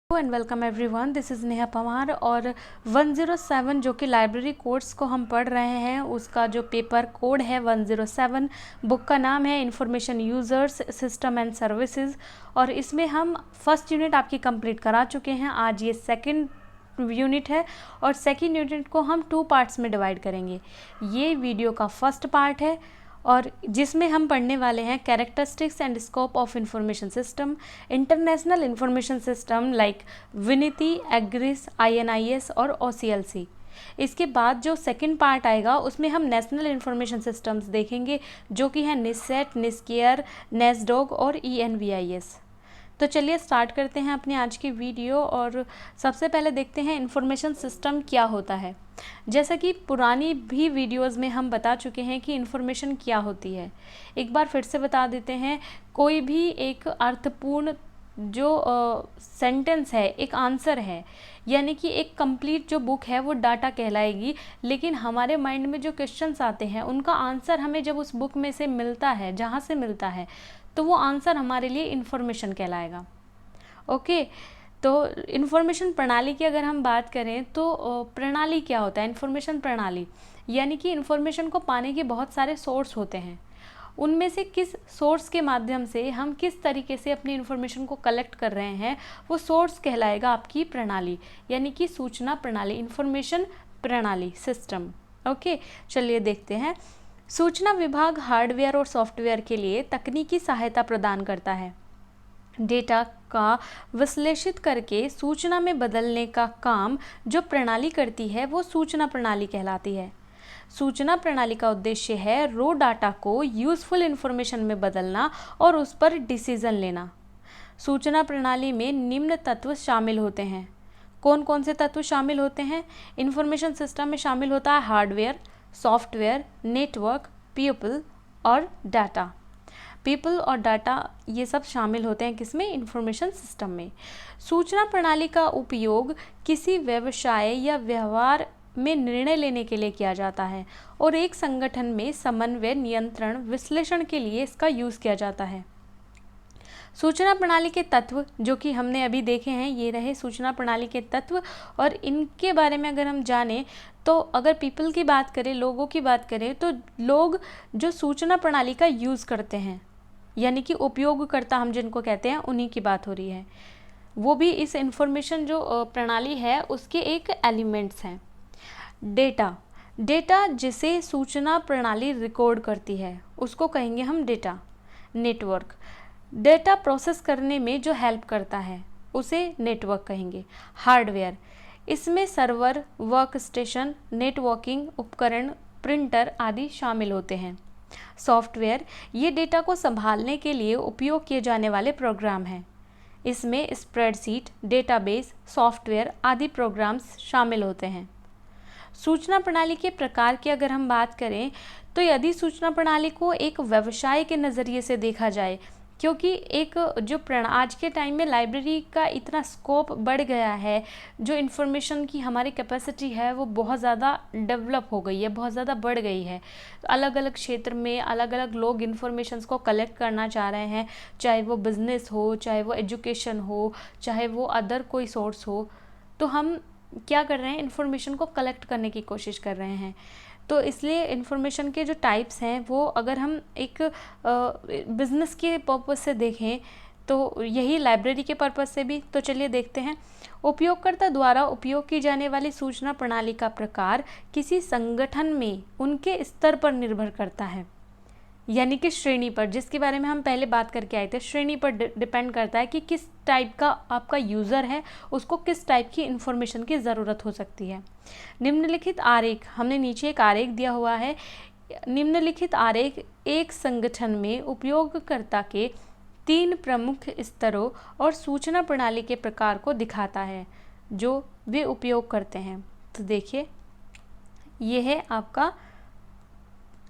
And welcome everyone, this is Neha Pawar. और 107 जो कि लाइब्रेरी कोर्स को हम पढ़ रहे हैं, उसका जो पेपर कोड है 107, बुक का नाम है information users system and services. और इसमें हम फर्स्ट यूनिट आपकी कंप्लीट करा चुके हैं। आज ये सेकंड यूनिट है और सेकंड यूनिट को हम 2 पार्ट्स में डिवाइड करेंगे। ये वीडियो का फर्स्ट पार्ट है और जिसमें हम पढ़ने वाले हैं characteristics and scope of information system, international information system like VINITI, AGRIS, INIS और OCLC। इसके बाद जो सेकंड पार्ट आएगा उसमें हम नेशनल इंफॉर्मेशन सिस्टम्स देखेंगे, जो कि है निस्सेट, निस्केयर, नेस्डोग और ENVIS। तो चलिए स्टार्ट करते हैं अपनी आज की वीडियो। और सबसे पहले देखते हैं इंफॉर्मेशन सिस्टम क्या होता है। जैसा कि पुरानी भी वीडियोस में हम बता चुके हैं कि इंफॉर्मेशन क्या होती है, एक बार फिर से बता देते हैं। कोई भी एक अर्थपूर्ण जो सेंटेंस है, एक आंसर है, यानी कि एक कंप्लीट जो बुक है वो डाटा कहलाएगी। लेकिन हमारे माइंड में जो क्वेश्चंस आते हैं उनका आंसर हमें जब उस बुक में से मिलता है, जहाँ से मिलता है, तो वो आंसर हमारे लिए इन्फॉर्मेशन कहलाएगा। ओके, तो इन्फॉर्मेशन प्रणाली की अगर हम बात करें तो प्रणाली क्या होता है? इन्फॉर्मेशन प्रणाली यानी कि इन्फॉर्मेशन को पाने के बहुत सारे सोर्स होते हैं। उनमें से किस सोर्स के माध्यम से हम किस तरीके से अपनी इन्फॉर्मेशन को कलेक्ट कर रहे हैं, वो सोर्स कहलाएगा आपकी प्रणाली, यानी कि सूचना प्रणाली, इन्फॉर्मेशन प्रणाली सिस्टम। ओके, चलिए देखते हैं। सूचना विभाग हार्डवेयर और सॉफ्टवेयर के लिए तकनीकी सहायता प्रदान करता है। डेटा का विश्लेषित करके सूचना में बदलने का काम जो प्रणाली करती है वो सूचना प्रणाली कहलाती है। सूचना प्रणाली का उद्देश्य है रो डाटा को यूजफुल इंफॉर्मेशन में बदलना और उस पर डिसीजन लेना। सूचना प्रणाली में निम्न तत्व शामिल होते हैं। कौन कौन से तत्व शामिल होते हैं? इंफॉर्मेशन सिस्टम में शामिल होता है हार्डवेयर, सॉफ्टवेयर, नेटवर्क, पीपल और डाटा। पीपल और डाटा ये सब शामिल होते हैं किसमें? इंफॉर्मेशन सिस्टम में। सूचना प्रणाली का उपयोग किसी व्यवसाय या व्यवहार में निर्णय लेने के लिए किया जाता है और एक संगठन में समन्वय, नियंत्रण, विश्लेषण के लिए इसका यूज़ किया जाता है। सूचना प्रणाली के तत्व जो कि हमने अभी देखे हैं, ये रहे सूचना प्रणाली के तत्व। और इनके बारे में अगर हम जानें तो अगर पीपल की बात करें, लोगों की बात करें, तो लोग जो सूचना प्रणाली का यूज़ करते हैं, यानी कि उपयोगकर्ता हम जिनको कहते हैं, उन्हीं की बात हो रही है। वो भी इस इंफॉर्मेशन जो प्रणाली है उसके एक एलिमेंट्स हैं। डेटा जिसे सूचना प्रणाली रिकॉर्ड करती है उसको कहेंगे हम डेटा। नेटवर्क डेटा प्रोसेस करने में जो हेल्प करता है उसे नेटवर्क कहेंगे। हार्डवेयर इसमें सर्वर, वर्क स्टेशन, नेटवर्किंग उपकरण, प्रिंटर आदि शामिल होते हैं। सॉफ्टवेयर ये डेटा को संभालने के लिए उपयोग किए जाने वाले प्रोग्राम हैं। इसमें स्प्रेडशीट, डेटाबेस, सॉफ्टवेयर आदि प्रोग्राम्स शामिल होते हैं। सूचना प्रणाली के प्रकार की अगर हम बात करें तो यदि सूचना प्रणाली को एक व्यवसाय के नज़रिए से देखा जाए, क्योंकि एक जो आज के टाइम में लाइब्रेरी का इतना स्कोप बढ़ गया है, जो इन्फॉर्मेशन की हमारी कैपेसिटी है वो बहुत ज़्यादा डेवलप हो गई है, बहुत ज़्यादा बढ़ गई है। तो अलग अलग क्षेत्र में अलग अलग लोग इन्फॉर्मेशंस को कलेक्ट करना चाह रहे हैं, चाहे वो बिज़नेस हो, चाहे वो एजुकेशन हो, चाहे वो अदर कोई सोर्स हो। तो हम क्या कर रहे हैं? इन्फॉर्मेशन को कलेक्ट करने की कोशिश कर रहे हैं। तो इसलिए इन्फॉर्मेशन के जो टाइप्स हैं वो अगर हम एक बिज़नेस के पर्पज़ से देखें तो यही लाइब्रेरी के पर्पज़ से भी। तो चलिए देखते हैं। उपयोगकर्ता द्वारा उपयोग की जाने वाली सूचना प्रणाली का प्रकार किसी संगठन में उनके स्तर पर निर्भर करता है, यानी कि श्रेणी पर, जिसके बारे में हम पहले बात करके आए थे। श्रेणी पर डिपेंड करता है कि किस टाइप का आपका यूज़र है, उसको किस टाइप की इन्फॉर्मेशन की ज़रूरत हो सकती है। निम्नलिखित आरेख, हमने नीचे एक आरेख दिया हुआ है। निम्नलिखित आरेख एक संगठन में उपयोगकर्ता के 3 प्रमुख स्तरों और सूचना प्रणाली के प्रकार को दिखाता है जो वे उपयोग करते हैं। तो देखिए, ये है आपका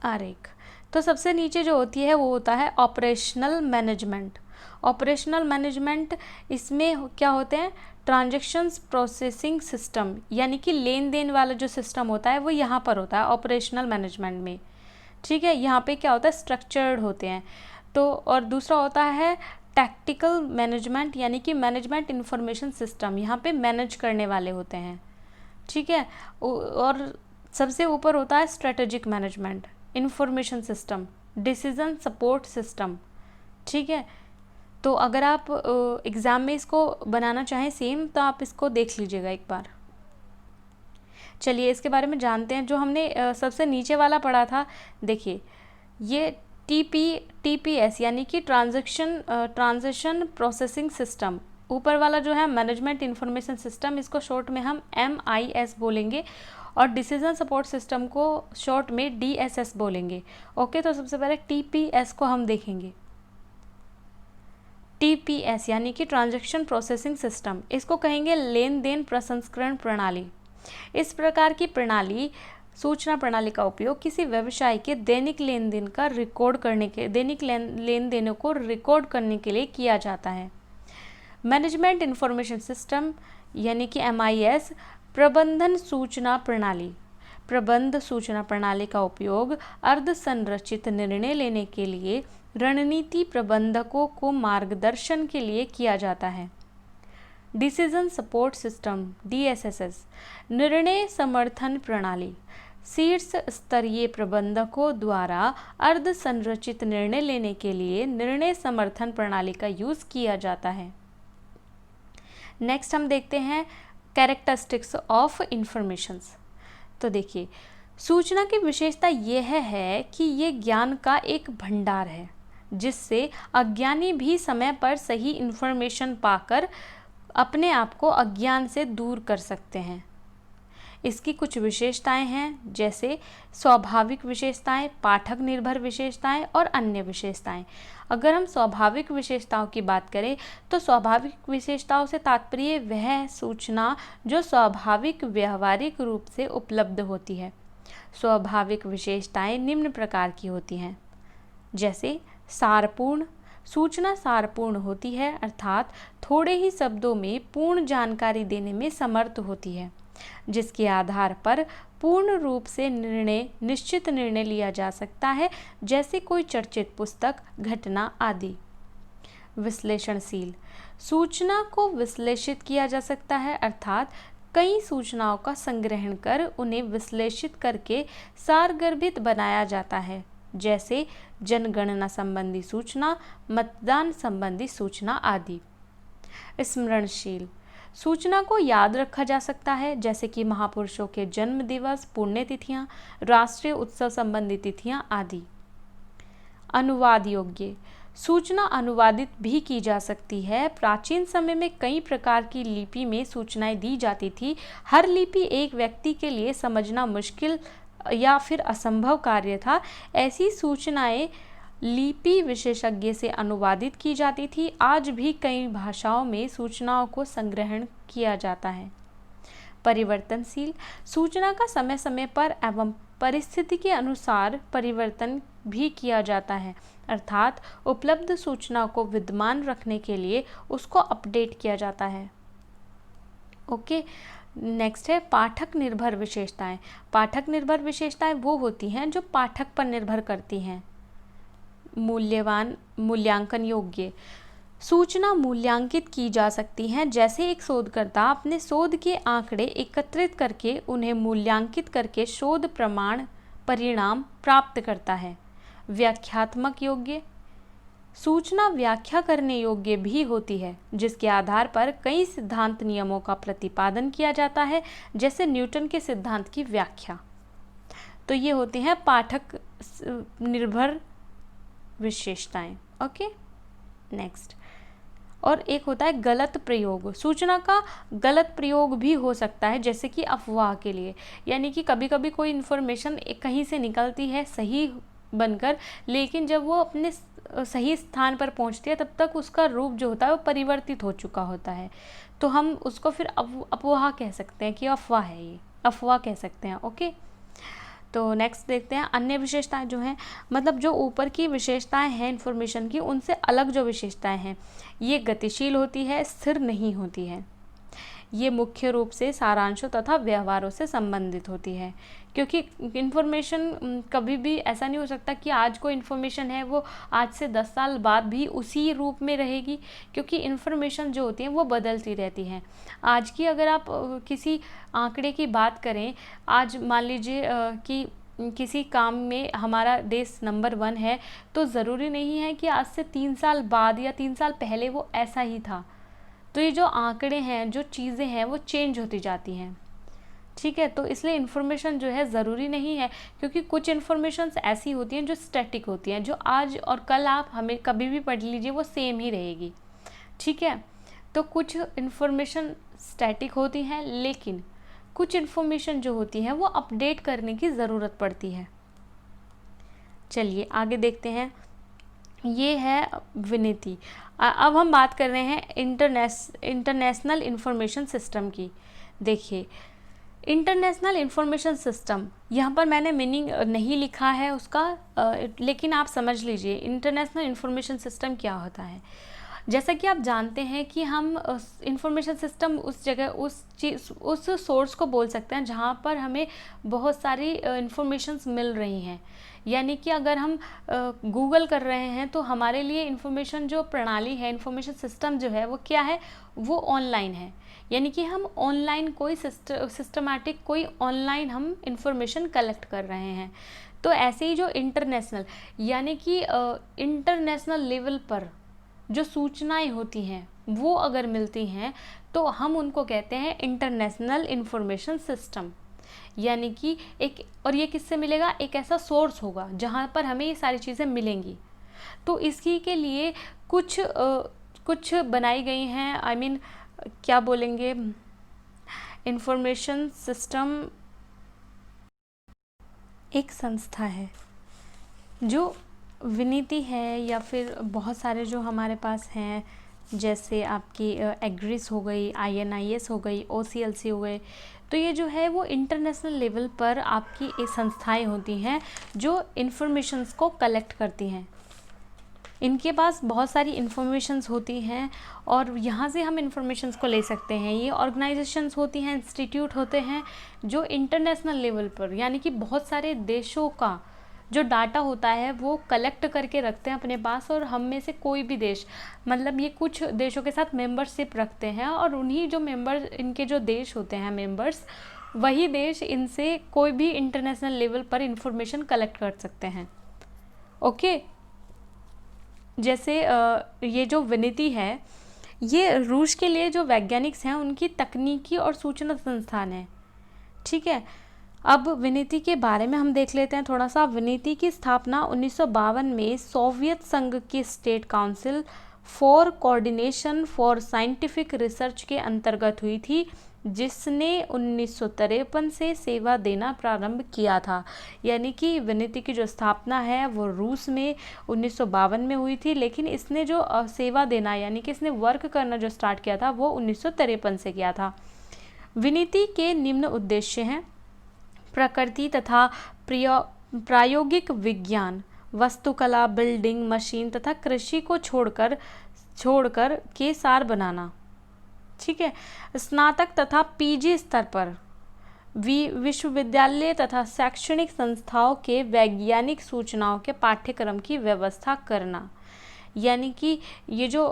आरेख। तो सबसे नीचे जो होती है वो होता है ऑपरेशनल मैनेजमेंट। ऑपरेशनल मैनेजमेंट इसमें क्या होते हैं? ट्रांजैक्शंस प्रोसेसिंग सिस्टम, यानी कि लेन देन वाला जो सिस्टम होता है वो यहाँ पर होता है ऑपरेशनल मैनेजमेंट में। ठीक है, यहाँ पे क्या होता है? स्ट्रक्चर्ड होते हैं। तो और दूसरा होता है टैक्टिकल मैनेजमेंट यानी कि मैनेजमेंट इंफॉर्मेशन सिस्टम, यहाँ पे मैनेज करने वाले होते हैं, ठीक है। और सबसे ऊपर होता है strategic management, information system, decision support system, ठीक है। तो अगर आप एग्ज़ाम में इसको बनाना चाहें सेम, तो आप इसको देख लीजिएगा एक बार। चलिए इसके बारे में जानते हैं। जो हमने सबसे नीचे वाला पढ़ा था, देखिए ये TPS यानी कि ट्रांजैक्शन प्रोसेसिंग सिस्टम, ऊपर वाला जो है मैनेजमेंट इंफॉर्मेशन सिस्टम, इसको शॉर्ट में हम MIS बोलेंगे, और डिसीजन सपोर्ट सिस्टम को शॉर्ट में DSS बोलेंगे। ओके, तो सबसे पहले TPS को हम देखेंगे। TPS यानी कि ट्रांजैक्शन प्रोसेसिंग सिस्टम, इसको कहेंगे लेन देन प्रसंस्करण प्रणाली। इस प्रकार की प्रणाली, सूचना प्रणाली का उपयोग किसी व्यवसाय के दैनिक लेन देन का रिकॉर्ड करने के दैनिक लेन देनों को रिकॉर्ड करने के लिए किया जाता है। मैनेजमेंट इंफॉर्मेशन सिस्टम यानी कि MIS प्रबंधन सूचना प्रणाली, प्रबंध सूचना प्रणाली का उपयोग अर्ध संरचित निर्णय लेने के लिए रणनीति प्रबंधकों को मार्गदर्शन के लिए किया जाता है। डिसीजन सपोर्ट सिस्टम DSSS निर्णय समर्थन प्रणाली, शीर्ष स्तरीय प्रबंधकों द्वारा अर्ध संरचित निर्णय लेने के लिए निर्णय समर्थन प्रणाली का यूज़ किया जाता है। नेक्स्ट हम देखते हैं कैरेक्टरिस्टिक्स ऑफ इंफॉर्मेशंस। तो देखिए, सूचना की विशेषता यह है कि ये ज्ञान का एक भंडार है, जिससे अज्ञानी भी समय पर सही इंफॉर्मेशन पाकर अपने आप को अज्ञान से दूर कर सकते हैं। इसकी कुछ विशेषताएं हैं, जैसे स्वाभाविक विशेषताएं, पाठक निर्भर विशेषताएं और अन्य विशेषताएं। अगर हम स्वाभाविक विशेषताओं की बात करें, तो स्वाभाविक विशेषताओं से तात्पर्य वह सूचना जो स्वाभाविक व्यवहारिक रूप से उपलब्ध होती है। स्वाभाविक विशेषताएं निम्न प्रकार की होती हैं, जैसे सारपूर्ण, सूचना सारपूर्ण होती है, अर्थात थोड़े ही शब्दों में पूर्ण जानकारी देने में समर्थ होती है, जिसके आधार पर पूर्ण रूप से निश्चित निर्णय लिया जा सकता है, जैसे कोई चर्चित पुस्तक, घटना आदि। विश्लेषणशील, सूचना को विश्लेषित किया जा सकता है, अर्थात कई सूचनाओं का संग्रहण कर उन्हें विश्लेषित करके सारगर्भित बनाया जाता है, जैसे जनगणना संबंधी सूचना, मतदान संबंधी सूचना आदि। स्मरणशील, सूचना को याद रखा जा सकता है, जैसे कि महापुरुषों के जन्म दिवस, पुण्यतिथियां, राष्ट्रीय उत्सव संबंधी तिथियां आदि। अनुवाद योग्य, सूचना अनुवादित भी की जा सकती है। प्राचीन समय में कई प्रकार की लिपि में सूचनाएं दी जाती थी। हर लिपि एक व्यक्ति के लिए समझना मुश्किल या फिर असंभव कार्य था। ऐसी सूचनाएं लिपि विशेषज्ञ से अनुवादित की जाती थी। आज भी कई भाषाओं में सूचनाओं को संग्रहण किया जाता है। परिवर्तनशील, सूचना का समय समय पर एवं परिस्थिति के अनुसार परिवर्तन भी किया जाता है, अर्थात उपलब्ध सूचना को विद्यमान रखने के लिए उसको अपडेट किया जाता है। ओके, नेक्स्ट है पाठक निर्भर विशेषताएं। पाठक निर्भर विशेषताएं वो होती हैं जो पाठक पर निर्भर करती हैं। मूल्यवान, मूल्यांकन योग्य, सूचना मूल्यांकित की जा सकती हैं, जैसे एक शोधकर्ता अपने शोध के आंकड़े एकत्रित करके उन्हें मूल्यांकित करके शोध प्रमाण परिणाम प्राप्त करता है। व्याख्यात्मक योग्य, सूचना व्याख्या करने योग्य भी होती है, जिसके आधार पर कई सिद्धांत नियमों का प्रतिपादन किया जाता है, जैसे न्यूटन के सिद्धांत की व्याख्या। तो ये होती हैं पाठक निर्भर विशेषताएं। ओके, नेक्स्ट, और एक होता है गलत प्रयोग। सूचना का गलत प्रयोग भी हो सकता है, जैसे कि अफवाह के लिए, यानी कि कभी कभी कोई इन्फॉर्मेशन कहीं से निकलती है सही बनकर, लेकिन जब वो अपने सही स्थान पर पहुंचती है तब तक उसका रूप जो होता है वो परिवर्तित हो चुका होता है, तो हम उसको फिर अफवाह कह सकते हैं कि अफवाह है, ये अफवाह कह सकते हैं। ओके, तो नेक्स्ट देखते हैं अन्य विशेषताएं जो हैं, मतलब जो ऊपर की विशेषताएं हैं इन्फॉर्मेशन की, उनसे अलग जो विशेषताएं हैं, ये गतिशील होती है, स्थिर नहीं होती है। ये मुख्य रूप से सारांशों तथा व्यवहारों से संबंधित होती है, क्योंकि इन्फॉर्मेशन कभी भी ऐसा नहीं हो सकता कि आज कोई इन्फॉर्मेशन है वो आज से 10 साल बाद भी उसी रूप में रहेगी, क्योंकि इन्फॉर्मेशन जो होती है वो बदलती रहती है। आज की अगर आप किसी आंकड़े की बात करें, आज मान लीजिए कि किसी काम में हमारा देश नंबर 1 है, तो ज़रूरी नहीं है कि आज से 3 साल बाद या 3 साल पहले वो ऐसा ही था। तो ये जो आंकड़े हैं, जो चीज़ें हैं, वो चेंज होती जाती हैं, ठीक है। तो इसलिए इन्फॉर्मेशन जो है ज़रूरी नहीं है, क्योंकि कुछ इन्फॉर्मेशंस ऐसी होती हैं जो स्टैटिक होती हैं, जो आज और कल आप हमें कभी भी पढ़ लीजिए वो सेम ही रहेगी, ठीक है। तो कुछ इन्फॉर्मेशन स्टैटिक होती हैं, लेकिन कुछ इन्फॉर्मेशन जो होती है वो अपडेट करने की ज़रूरत पड़ती है। चलिए आगे देखते हैं। ये है विनीति। अब हम बात कर रहे हैं इंटरनेशनल इंफॉर्मेशन सिस्टम की। देखिए, इंटरनेशनल इंफॉर्मेशन सिस्टम, यहाँ पर मैंने मीनिंग नहीं लिखा है उसका, लेकिन आप समझ लीजिए इंटरनेशनल इंफॉर्मेशन सिस्टम क्या होता है। जैसा कि आप जानते हैं कि हम इंफॉर्मेशन सिस्टम उस जगह उस सोर्स को बोल सकते हैं जहाँ पर हमें बहुत सारी इंफॉर्मेशंस मिल रही हैं। यानी कि अगर हम गूगल कर रहे हैं तो हमारे लिए इंफॉर्मेशन जो प्रणाली है, इंफॉर्मेशन सिस्टम जो है वो क्या है, वो ऑनलाइन है। यानी कि हम ऑनलाइन कोई सिस्टमैटिक कोई ऑनलाइन हम इंफॉर्मेशन कलेक्ट कर रहे हैं। तो ऐसे ही जो इंटरनेशनल, यानी कि इंटरनेशनल लेवल पर जो सूचनाएं होती हैं वो अगर मिलती हैं तो हम उनको कहते हैं इंटरनेशनल इंफॉर्मेशन सिस्टम। यानी कि एक, और ये किससे मिलेगा, एक ऐसा सोर्स होगा जहाँ पर हमें ये सारी चीज़ें मिलेंगी। तो इसी के लिए कुछ बनाई गई हैं, क्या बोलेंगे, इंफॉर्मेशन सिस्टम एक संस्था है। जो विनीति है या फिर बहुत सारे जो हमारे पास हैं, जैसे आपकी एग्रीस हो गई, INIS हो गई, OCLC हो गए, तो ये जो है वो इंटरनेशनल लेवल पर आपकी ये संस्थाएं होती हैं जो इन्फॉर्मेशंस को कलेक्ट करती हैं। इनके पास बहुत सारी इन्फॉर्मेशंस होती हैं और यहाँ से हम इन्फॉर्मेशंस को ले सकते हैं। ये ऑर्गेनाइजेशंस होती हैं, इंस्टीट्यूट होते हैं जो इंटरनेशनल लेवल पर, यानी कि बहुत सारे देशों का जो डाटा होता है वो कलेक्ट करके रखते हैं अपने पास। और हम में से कोई भी देश, मतलब ये कुछ देशों के साथ मेंबरशिप रखते हैं, और उन्हीं जो मेंबर, इनके जो देश होते हैं मेंबर्स, वही देश इनसे कोई भी इंटरनेशनल लेवल पर इंफॉर्मेशन कलेक्ट कर सकते हैं। ओके, जैसे ये जो विनीति है, ये रूस के लिए जो वैज्ञानिक हैं उनकी तकनीकी और सूचना संस्थान है, ठीक है। अब विनीति के बारे में हम देख लेते हैं थोड़ा सा। विनीति की स्थापना 1952 में सोवियत संघ की state council for coordination for scientific research के अंतर्गत हुई थी, जिसने 1953 से सेवा देना प्रारंभ किया था। यानी कि विनीति की जो स्थापना है वो रूस में 1952 में हुई थी, लेकिन इसने जो सेवा देना, यानी कि इसने वर्क करना जो स्टार्ट किया था वो 1953 से किया था। विनीति के निम्न उद्देश्य हैं: प्रकृति तथा प्रायोगिक विज्ञान, वस्तुकला, बिल्डिंग, मशीन तथा कृषि को छोड़कर के सार बनाना, ठीक है। स्नातक तथा PG स्तर पर विश्वविद्यालय तथा शैक्षणिक संस्थाओं के वैज्ञानिक सूचनाओं के पाठ्यक्रम की व्यवस्था करना। यानी कि ये जो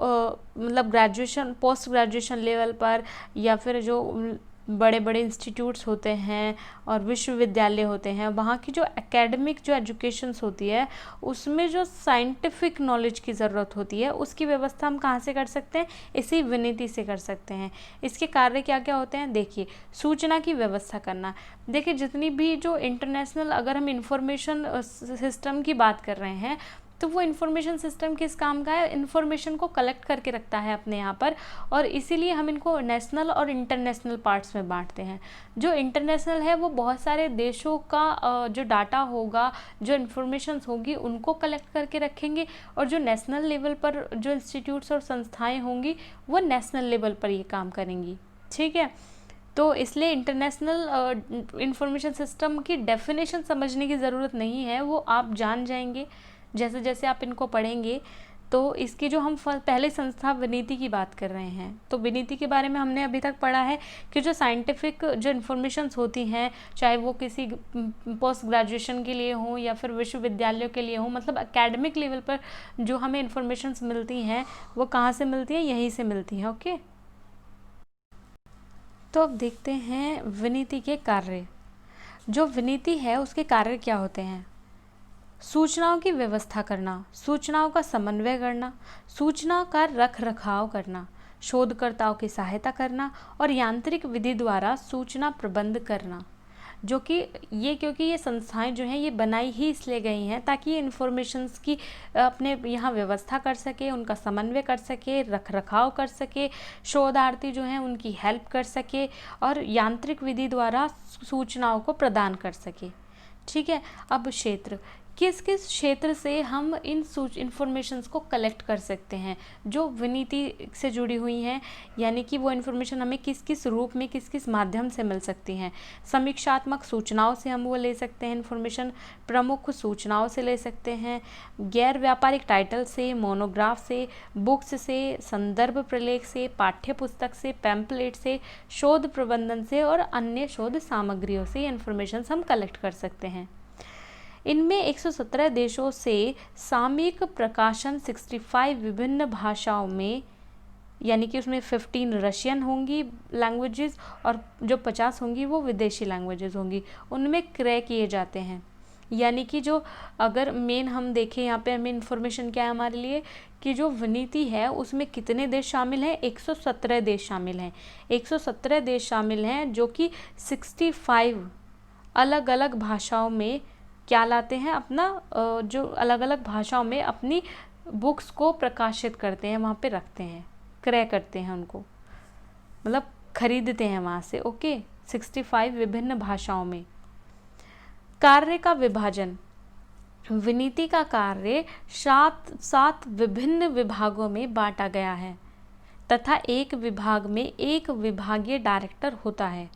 मतलब ग्रेजुएशन, पोस्ट ग्रेजुएशन लेवल पर, या फिर जो बड़े बड़े इंस्टीट्यूट्स होते हैं और विश्वविद्यालय होते हैं, वहाँ की जो एकेडमिक जो एजुकेशंस होती है उसमें जो साइंटिफिक नॉलेज की ज़रूरत होती है उसकी व्यवस्था हम कहाँ से कर सकते हैं, इसी विनीति से कर सकते हैं। इसके कार्य क्या क्या होते हैं, देखिए, सूचना की व्यवस्था करना। देखिए, जितनी भी जो इंटरनेशनल, अगर हम इंफॉर्मेशन सिस्टम की बात कर रहे हैं तो वो इन्फॉर्मेशन सिस्टम किस काम का है, इन्फॉर्मेशन को कलेक्ट करके रखता है अपने यहाँ पर, और इसीलिए हम इनको नेशनल और इंटरनेशनल पार्ट्स में बांटते हैं। जो इंटरनेशनल है वो बहुत सारे देशों का जो डाटा होगा, जो इन्फॉर्मेशन होगी उनको कलेक्ट करके रखेंगे, और जो नेशनल लेवल पर जो इंस्टीट्यूट्स और संस्थाएँ होंगी वो नेशनल लेवल पर ये काम करेंगी, ठीक है। तो इसलिए इंटरनेशनल इंफॉर्मेशन सिस्टम की डेफिनेशन समझने की ज़रूरत नहीं है, वो आप जान जाएंगे जैसे जैसे आप इनको पढ़ेंगे तो इसकी जो हम पहले संस्था विनीति की बात कर रहे हैं, तो विनीति के बारे में हमने अभी तक पढ़ा है कि जो साइंटिफिक जो इन्फॉर्मेशंस होती हैं, चाहे वो किसी पोस्ट ग्रेजुएशन के लिए हो या फिर विश्वविद्यालयों के लिए हो, मतलब एकेडमिक लेवल पर जो हमें इन्फॉर्मेशंस मिलती हैं वो कहाँ से मिलती हैं, यहीं से मिलती हैं। ओके, तो अब देखते हैं विनीति के कार्य। जो विनीति है उसके कार्य क्या होते हैं? सूचनाओं की व्यवस्था करना, सूचनाओं का समन्वय करना, सूचना का रख रखाव करना, शोधकर्ताओं की सहायता करना और यांत्रिक विधि द्वारा सूचना प्रबंध करना। जो कि ये, क्योंकि ये संस्थाएं जो हैं ये बनाई ही इसलिए गई हैं ताकि ये इन्फॉर्मेशंस की अपने यहाँ व्यवस्था कर सके, उनका समन्वय कर सके, रख रखाव कर सके, शोधार्थी जो हैं उनकी हेल्प कर सके और यांत्रिक विधि द्वारा सूचनाओं को प्रदान कर सके। ठीक है, अब क्षेत्र, किस किस क्षेत्र से हम इन इन्फॉर्मेशंस को कलेक्ट कर सकते हैं जो विनीति से जुड़ी हुई हैं, यानी कि वो इन्फॉर्मेशन हमें किस किस रूप में, किस किस माध्यम से मिल सकती हैं। समीक्षात्मक सूचनाओं से हम वो ले सकते हैं इन्फॉर्मेशन, प्रमुख सूचनाओं से ले सकते हैं, गैर व्यापारिक टाइटल से, मोनोग्राफ से, बुक्स से, संदर्भ प्रलेख से, पाठ्य पुस्तक से, पैम्पलेट से, शोध प्रबंधन से और अन्य शोध सामग्रियों से इन्फॉर्मेशन हम कलेक्ट कर सकते हैं। इनमें 117 देशों से सामयिक प्रकाशन 65 विभिन्न भाषाओं में, यानी कि उसमें 15 रशियन होंगी लैंग्वेजेस और जो 50 होंगी वो विदेशी लैंग्वेजेस होंगी, उनमें क्रय किए जाते हैं। यानी कि जो अगर मेन हम देखें यहाँ पे हमें इन्फॉर्मेशन क्या है हमारे लिए कि जो विनीति है उसमें कितने देश शामिल हैं, 117 देश शामिल हैं। 117 देश शामिल हैं जो कि 65 अलग अलग भाषाओं में क्या लाते हैं, अपना जो अलग अलग भाषाओं में अपनी बुक्स को प्रकाशित करते हैं, वहाँ पे रखते हैं, क्रय करते हैं उनको, मतलब खरीदते हैं वहाँ से। ओके, 65 विभिन्न भाषाओं में। कार्य का विभाजन, विनीति का कार्य 7 विभिन्न विभागों में बांटा गया है तथा एक विभाग में एक विभागीय डायरेक्टर होता है।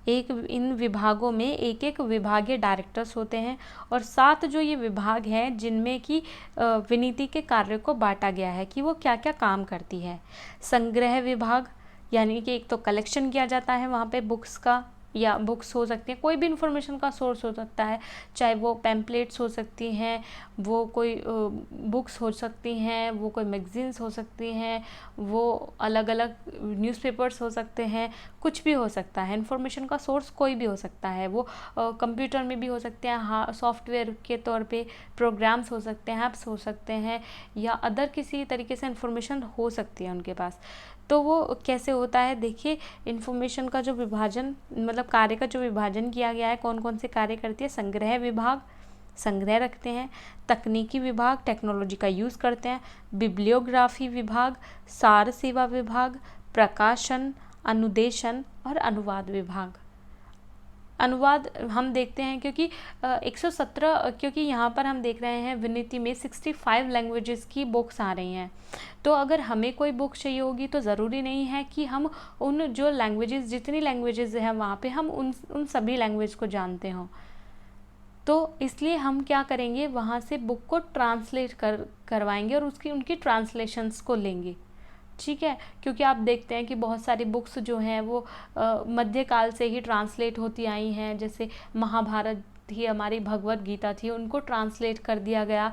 इन विभागों में एक एक विभागीय डायरेक्टर्स होते हैं और 7 जो ये विभाग हैं जिनमें कि विनीति के कार्य को बांटा गया है कि वो क्या क्या काम करती है। संग्रह विभाग, यानी कि एक तो कलेक्शन किया जाता है वहाँ पे बुक्स का, या बुक्स हो सकती हैं, कोई भी इंफॉर्मेशन का सोर्स हो सकता है, चाहे वो पैम्पलेट्स हो सकती हैं, वो कोई बुक्स हो सकती हैं, वो कोई मैगजीन्स हो सकती हैं, वो अलग अलग न्यूज़पेपर्स हो सकते हैं, कुछ भी हो सकता है। इंफॉर्मेशन का सोर्स कोई भी हो सकता है, वो कंप्यूटर में भी हो सकते हैं, हाँ, सॉफ्टवेयर के तौर पे प्रोग्राम्स हो सकते हैं, ऐप्स हो सकते हैं, या अदर किसी तरीके से इंफॉर्मेशन हो सकती है उनके पास। तो वो कैसे होता है, देखिए इन्फॉर्मेशन का जो विभाजन, मतलब कार्य का जो विभाजन किया गया है, कौन कौन से कार्य करती है। संग्रह विभाग संग्रह रखते हैं, तकनीकी विभाग टेक्नोलॉजी का यूज़ करते हैं, बिब्लियोग्राफी विभाग, सार सेवा विभाग, प्रकाशन, अनुदेशन और अनुवाद विभाग। अनुवाद हम देखते हैं क्योंकि 117, क्योंकि यहाँ पर हम देख रहे हैं विनीति में 65 लैंग्वेजेस की बुक्स आ रही हैं, तो अगर हमें कोई बुक चाहिए होगी तो ज़रूरी नहीं है कि हम उन जो लैंग्वेजेस, जितनी लैंग्वेजेस हैं वहाँ पे हम उन सभी लैंग्वेज को जानते हों। तो इसलिए हम क्या करेंगे, वहाँ से बुक को ट्रांसलेट करवाएंगे और उनकी ट्रांसलेशंस को लेंगे। ठीक है, क्योंकि आप देखते हैं कि बहुत सारी बुक्स जो हैं वो मध्यकाल से ही ट्रांसलेट होती आई हैं, जैसे महाभारत थी, हमारी भगवत गीता थी, उनको ट्रांसलेट कर दिया गया,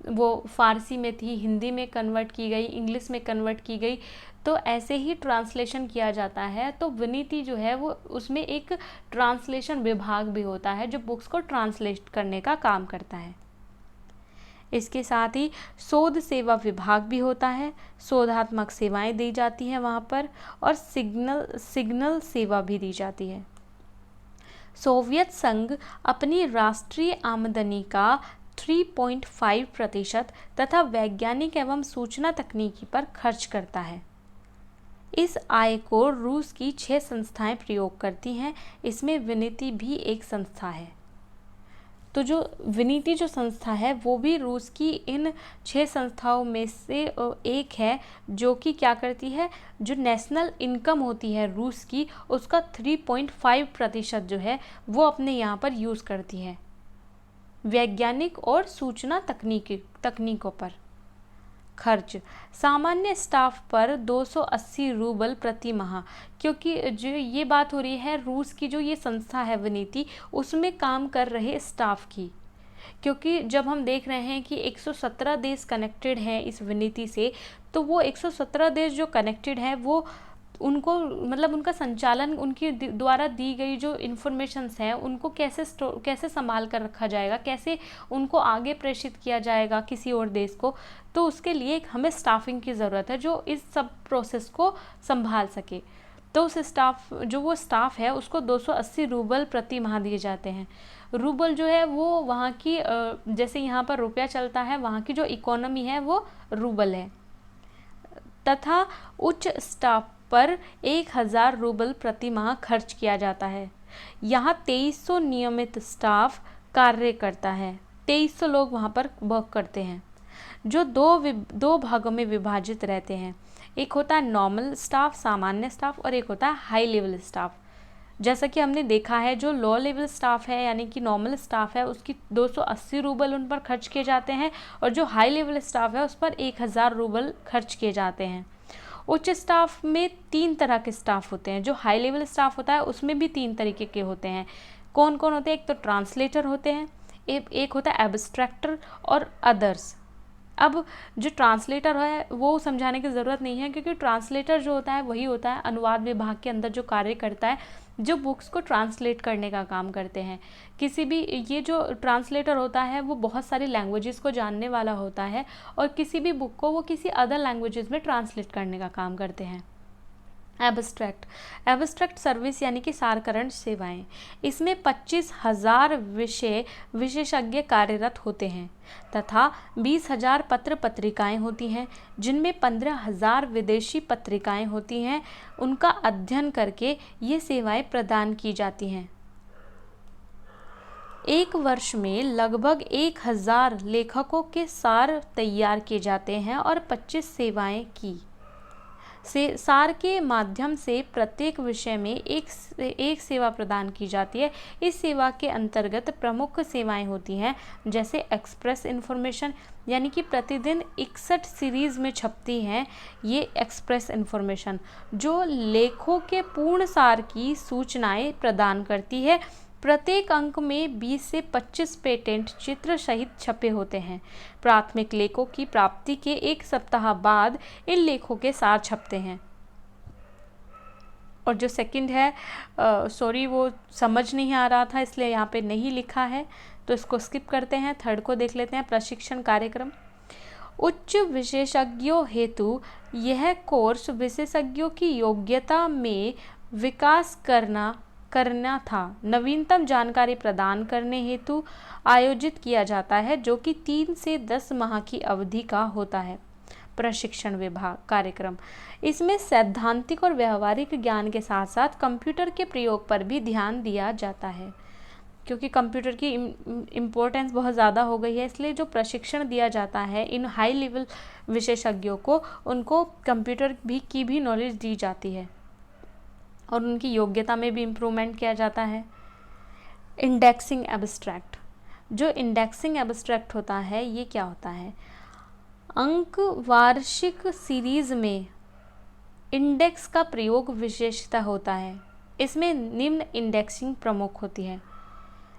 वो फारसी में थी, हिंदी में कन्वर्ट की गई, इंग्लिश में कन्वर्ट की गई, तो ऐसे ही ट्रांसलेशन किया जाता है। तो विनीति जो है वो उसमें एक ट्रांसलेशन विभाग भी होता है जो बुक्स को ट्रांसलेट करने का काम करता है। इसके साथ ही शोध सेवा विभाग भी होता है, शोधात्मक सेवाएं दी जाती हैं वहाँ पर, और सिग्नल सेवा भी दी जाती है। सोवियत संघ अपनी राष्ट्रीय आमदनी का 3.5% तथा वैज्ञानिक एवं सूचना तकनीकी पर खर्च करता है। इस आय को रूस की 6 संस्थाएं प्रयोग करती हैं, इसमें विनीति भी एक संस्था है। तो जो विनीति जो संस्था है वो भी रूस की इन 6 संस्थाओं में से एक है, जो कि क्या करती है, जो नेशनल इनकम होती है रूस की उसका 3.5% जो है वो अपने यहाँ पर यूज़ करती है वैज्ञानिक और सूचना तकनीकों पर। खर्च सामान्य स्टाफ पर 280 रूबल प्रति माह, क्योंकि जो ये बात हो रही है रूस की जो ये संस्था है विनीति, उसमें काम कर रहे स्टाफ की, क्योंकि जब हम देख रहे हैं कि 117 देश कनेक्टेड हैं इस विनीति से, तो वो 117 देश जो कनेक्टेड हैं वो उनको मतलब उनका संचालन, उनकी द्वारा दी गई जो इन्फॉर्मेशंस हैं उनको कैसे संभाल कर रखा जाएगा, कैसे उनको आगे प्रेषित किया जाएगा किसी और देश को, तो उसके लिए हमें स्टाफिंग की ज़रूरत है जो इस सब प्रोसेस को संभाल सके। तो उस स्टाफ है उसको 280 रूबल प्रति माह दिए जाते हैं। रूबल जो है वो वहाँ की जैसे यहाँ पर रुपया चलता है, वहाँ की जो इकोनॉमी है वो रूबल है। तथा उच्च स्टाफ पर 1000 रूबल प्रति माह खर्च किया जाता है। यहाँ 2300 नियमित स्टाफ कार्य करता है, 2300 लोग वहाँ पर वर्क करते हैं, जो दो भागों में विभाजित रहते हैं। एक होता है नॉर्मल स्टाफ, सामान्य स्टाफ, और एक होता है हाई लेवल स्टाफ। जैसा कि हमने देखा है जो लो लेवल स्टाफ है यानी कि नॉर्मल स्टाफ है उसकी 280 रूबल उन पर खर्च किए जाते हैं, और जो हाई लेवल स्टाफ है उस पर 1000 रूबल खर्च किए जाते हैं। उच्च स्टाफ में 3 तरह के स्टाफ होते हैं। जो हाई लेवल स्टाफ होता है उसमें भी 3 तरीके के होते हैं। कौन कौन होते हैं? एक तो ट्रांसलेटर होते हैं, एक होता है एब्स्ट्रैक्टर और अदर्स। अब जो ट्रांसलेटर है वो समझाने की ज़रूरत नहीं है, क्योंकि ट्रांसलेटर जो होता है वही होता है अनुवाद विभाग के अंदर जो कार्य करता है, जो बुक्स को ट्रांसलेट करने का काम करते हैं। किसी भी ये जो ट्रांसलेटर होता है वो बहुत सारी लैंग्वेजेस को जानने वाला होता है, और किसी भी बुक को वो किसी अदर लैंग्वेजेस में ट्रांसलेट करने का काम करते हैं। एब्स्ट्रैक्ट सर्विस यानी कि सारकरण सेवाएं, इसमें 25,000 विशेषज्ञ कार्यरत होते हैं तथा 20,000 पत्र पत्रिकाएं होती हैं, जिनमें 15,000 विदेशी पत्रिकाएं होती हैं। उनका अध्ययन करके ये सेवाएं प्रदान की जाती हैं। एक वर्ष में लगभग 1000 लेखकों के सार तैयार किए जाते हैं और 25 सेवाएं की सार के माध्यम से प्रत्येक विषय में एक सेवा प्रदान की जाती है। इस सेवा के अंतर्गत प्रमुख सेवाएं होती हैं, जैसे एक्सप्रेस इन्फॉर्मेशन यानी कि प्रतिदिन 61 सीरीज़ में छपती हैं ये एक्सप्रेस इन्फॉर्मेशन, जो लेखों के पूर्ण सार की सूचनाएं प्रदान करती है। प्रत्येक अंक में 20 से 25 पेटेंट चित्र सहित छपे होते हैं। प्राथमिक लेखों की प्राप्ति के 1 सप्ताह बाद इन लेखों के सार छपते हैं। और जो सेकंड है सॉरी वो समझ नहीं आ रहा था इसलिए यहाँ पे नहीं लिखा है, तो इसको स्किप करते हैं। थर्ड को देख लेते हैं, प्रशिक्षण कार्यक्रम। उच्च विशेषज्ञों हेतु यह कोर्स विशेषज्ञों की योग्यता में विकास करना था। नवीनतम जानकारी प्रदान करने हेतु आयोजित किया जाता है, जो कि 3 से 10 माह की अवधि का होता है। प्रशिक्षण विभाग कार्यक्रम, इसमें सैद्धांतिक और व्यवहारिक ज्ञान के साथ साथ कंप्यूटर के प्रयोग पर भी ध्यान दिया जाता है, क्योंकि कंप्यूटर की इम्पोर्टेंस बहुत ज़्यादा हो गई है, इसलिए जो प्रशिक्षण दिया जाता है इन हाई लेवल विशेषज्ञों को, उनको कंप्यूटर की भी नॉलेज दी जाती है और उनकी योग्यता में भी इम्प्रूवमेंट किया जाता है। इंडेक्सिंग एब्स्ट्रैक्ट, जो इंडेक्सिंग एब्स्ट्रैक्ट होता है ये क्या होता है? अंक वार्षिक सीरीज में इंडेक्स का प्रयोग विशेषता होता है। इसमें निम्न इंडेक्सिंग प्रमुख होती है: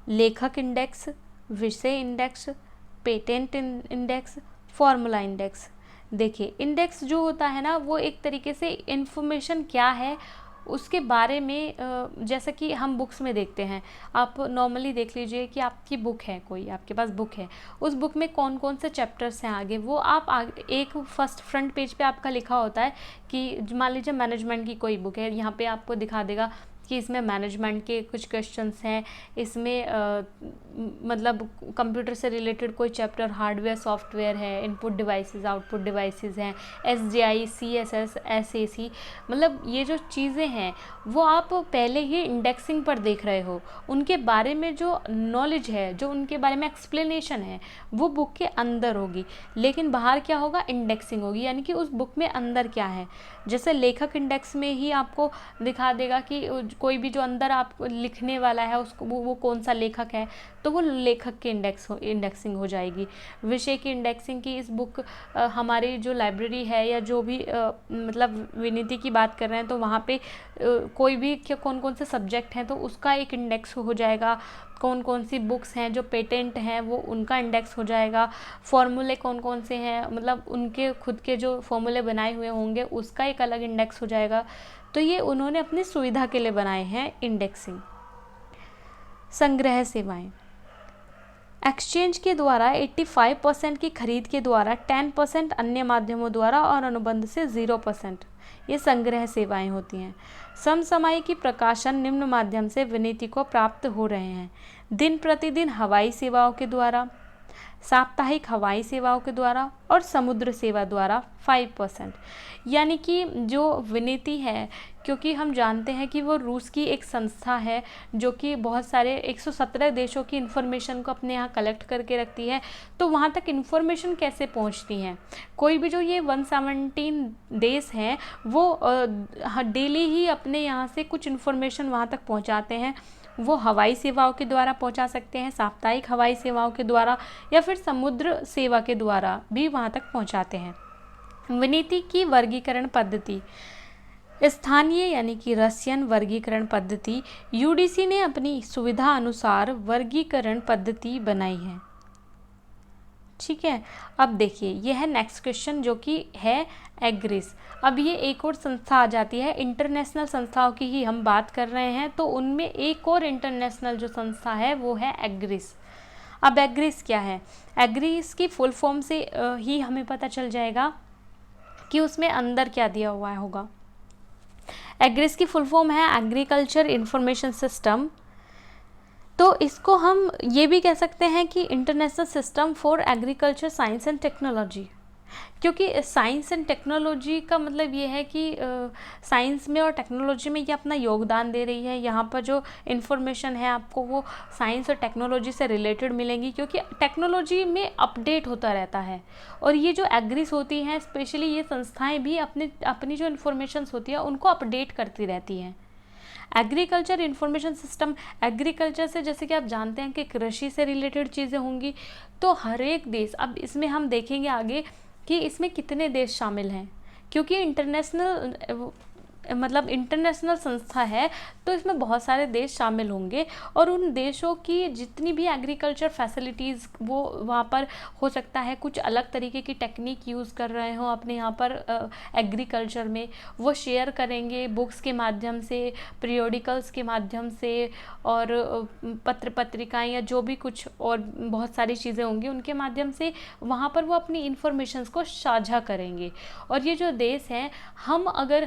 लेखक इंडेक्स, विषय index, patent index, formula index. देखिए इंडेक्स जो होता है ना वो एक तरीके से इन्फॉर्मेशन क्या है उसके बारे में, जैसा कि हम बुक्स में देखते हैं। आप नॉर्मली देख लीजिए कि आपकी बुक है, कोई आपके पास बुक है, उस बुक में कौन कौन से चैप्टर्स हैं आगे, वो आप एक फ्रंट पेज पे आपका लिखा होता है कि मान लीजिए मैनेजमेंट की कोई बुक है, यहाँ पे आपको दिखा देगा कि इसमें मैनेजमेंट के कुछ क्वेश्चंस हैं, इसमें मतलब कंप्यूटर से रिलेटेड कोई चैप्टर हार्डवेयर सॉफ्टवेयर है, इनपुट डिवाइसेस आउटपुट डिवाइसेस हैं, SGI, CSS, SAC, मतलब ये जो चीज़ें हैं वो आप पहले ही इंडेक्सिंग पर देख रहे हो। उनके बारे में जो नॉलेज है, जो उनके बारे में एक्सप्लेनेशन है वो बुक के अंदर होगी, लेकिन बाहर क्या होगा? इंडेक्सिंग होगी, यानी कि उस बुक में अंदर क्या है। जैसे लेखक इंडेक्स में ही आपको दिखा देगा कि कोई भी जो अंदर आप लिखने वाला है उसको वो कौन सा लेखक है, तो वो लेखक की इंडेक्सिंग हो जाएगी। विषय की इंडेक्सिंग की इस बुक हमारी जो लाइब्रेरी है या जो भी मतलब विनीति की बात कर रहे हैं तो वहाँ पे कोई भी कौन कौन से सब्जेक्ट हैं तो उसका एक इंडेक्स हो जाएगा, कौन कौन सी बुक्स हैं जो पेटेंट हैं वो उनका इंडेक्स हो जाएगा, फॉर्मूले कौन कौन से हैं मतलब उनके खुद के जो फॉर्मूले बनाए हुए होंगे उसका एक अलग इंडेक्स हो जाएगा। तो ये उन्होंने अपनी सुविधा के लिए बनाए हैं इंडेक्सिंग। संग्रह सेवाएं, एक्सचेंज के द्वारा 85% की खरीद के द्वारा 10% अन्य माध्यमों द्वारा और अनुबंध से 0%, ये संग्रह सेवाएं होती हैं। समसामयिकी प्रकाशन निम्न माध्यम से विनीति को प्राप्त हो रहे हैं। दिन प्रतिदिन हवाई सेवाओं के द्वारा, साप्ताहिक हवाई सेवाओं के द्वारा और समुद्र सेवा द्वारा 5%। यानी कि जो विनीति है, क्योंकि हम जानते हैं कि वो रूस की एक संस्था है जो कि बहुत सारे 117 देशों की इन्फॉर्मेशन को अपने यहाँ कलेक्ट करके रखती है, तो वहाँ तक इन्फॉर्मेशन कैसे पहुँचती हैं, कोई भी जो ये 117 देश हैं वो डेली ही अपने यहाँ से कुछ इन्फॉर्मेशन वहाँ तक पहुँचाते हैं। वो हवाई सेवाओं के द्वारा पहुंचा सकते हैं, साप्ताहिक हवाई सेवाओं के द्वारा या फिर समुद्र सेवा के द्वारा भी वहां तक पहुंचाते हैं। विनीति की वर्गीकरण पद्धति, स्थानीय यानी कि रसियन वर्गीकरण पद्धति, यूडीसी ने अपनी सुविधा अनुसार वर्गीकरण पद्धति बनाई है। ठीक है, अब देखिए यह है नेक्स्ट क्वेश्चन जो कि है एग्रिस। अब ये एक और संस्था आ जाती है, इंटरनेशनल संस्थाओं की ही हम बात कर रहे हैं, तो उनमें एक और इंटरनेशनल जो संस्था है वो है एग्रिस। अब एग्रिस क्या है, एग्रिस की फुल फॉर्म से ही हमें पता चल जाएगा कि उसमें अंदर क्या दिया हुआ होगा। एग्रिस की फुल फॉर्म है एग्रीकल्चर इंफॉर्मेशन सिस्टम, तो इसको हम ये भी कह सकते हैं कि international system for agriculture science and technology, क्योंकि साइंस एंड टेक्नोलॉजी का मतलब ये है कि साइंस में और टेक्नोलॉजी में ये अपना योगदान दे रही है। यहाँ पर जो इन्फॉर्मेशन है आपको वो साइंस और टेक्नोलॉजी से रिलेटेड मिलेंगी, क्योंकि टेक्नोलॉजी में अपडेट होता रहता है। और ये जो एग्रीस होती हैं स्पेशली ये संस्थाएं भी अपनी जो इन्फॉर्मेशंस होती है उनको अपडेट करती रहती हैं। एग्रीकल्चर इंफॉर्मेशन सिस्टम, एग्रीकल्चर से जैसे कि आप जानते हैं कि कृषि से रिलेटेड चीज़ें होंगी, तो हर एक देश, अब इसमें हम देखेंगे आगे कि इसमें कितने देश शामिल हैं, क्योंकि इंटरनेशनल संस्था है तो इसमें बहुत सारे देश शामिल होंगे और उन देशों की जितनी भी एग्रीकल्चर फैसिलिटीज़ वो वहाँ पर हो सकता है कुछ अलग तरीके की टेक्निक यूज़ कर रहे हों अपने यहाँ पर एग्रीकल्चर में, वो शेयर करेंगे बुक्स के माध्यम से, पीरियोडिकल्स के माध्यम से और पत्र पत्रिकाएँ या जो भी कुछ और बहुत सारी चीज़ें होंगी उनके माध्यम से वहाँ पर वो अपनी इन्फॉर्मेशंस को साझा करेंगे। और ये जो देश हैं,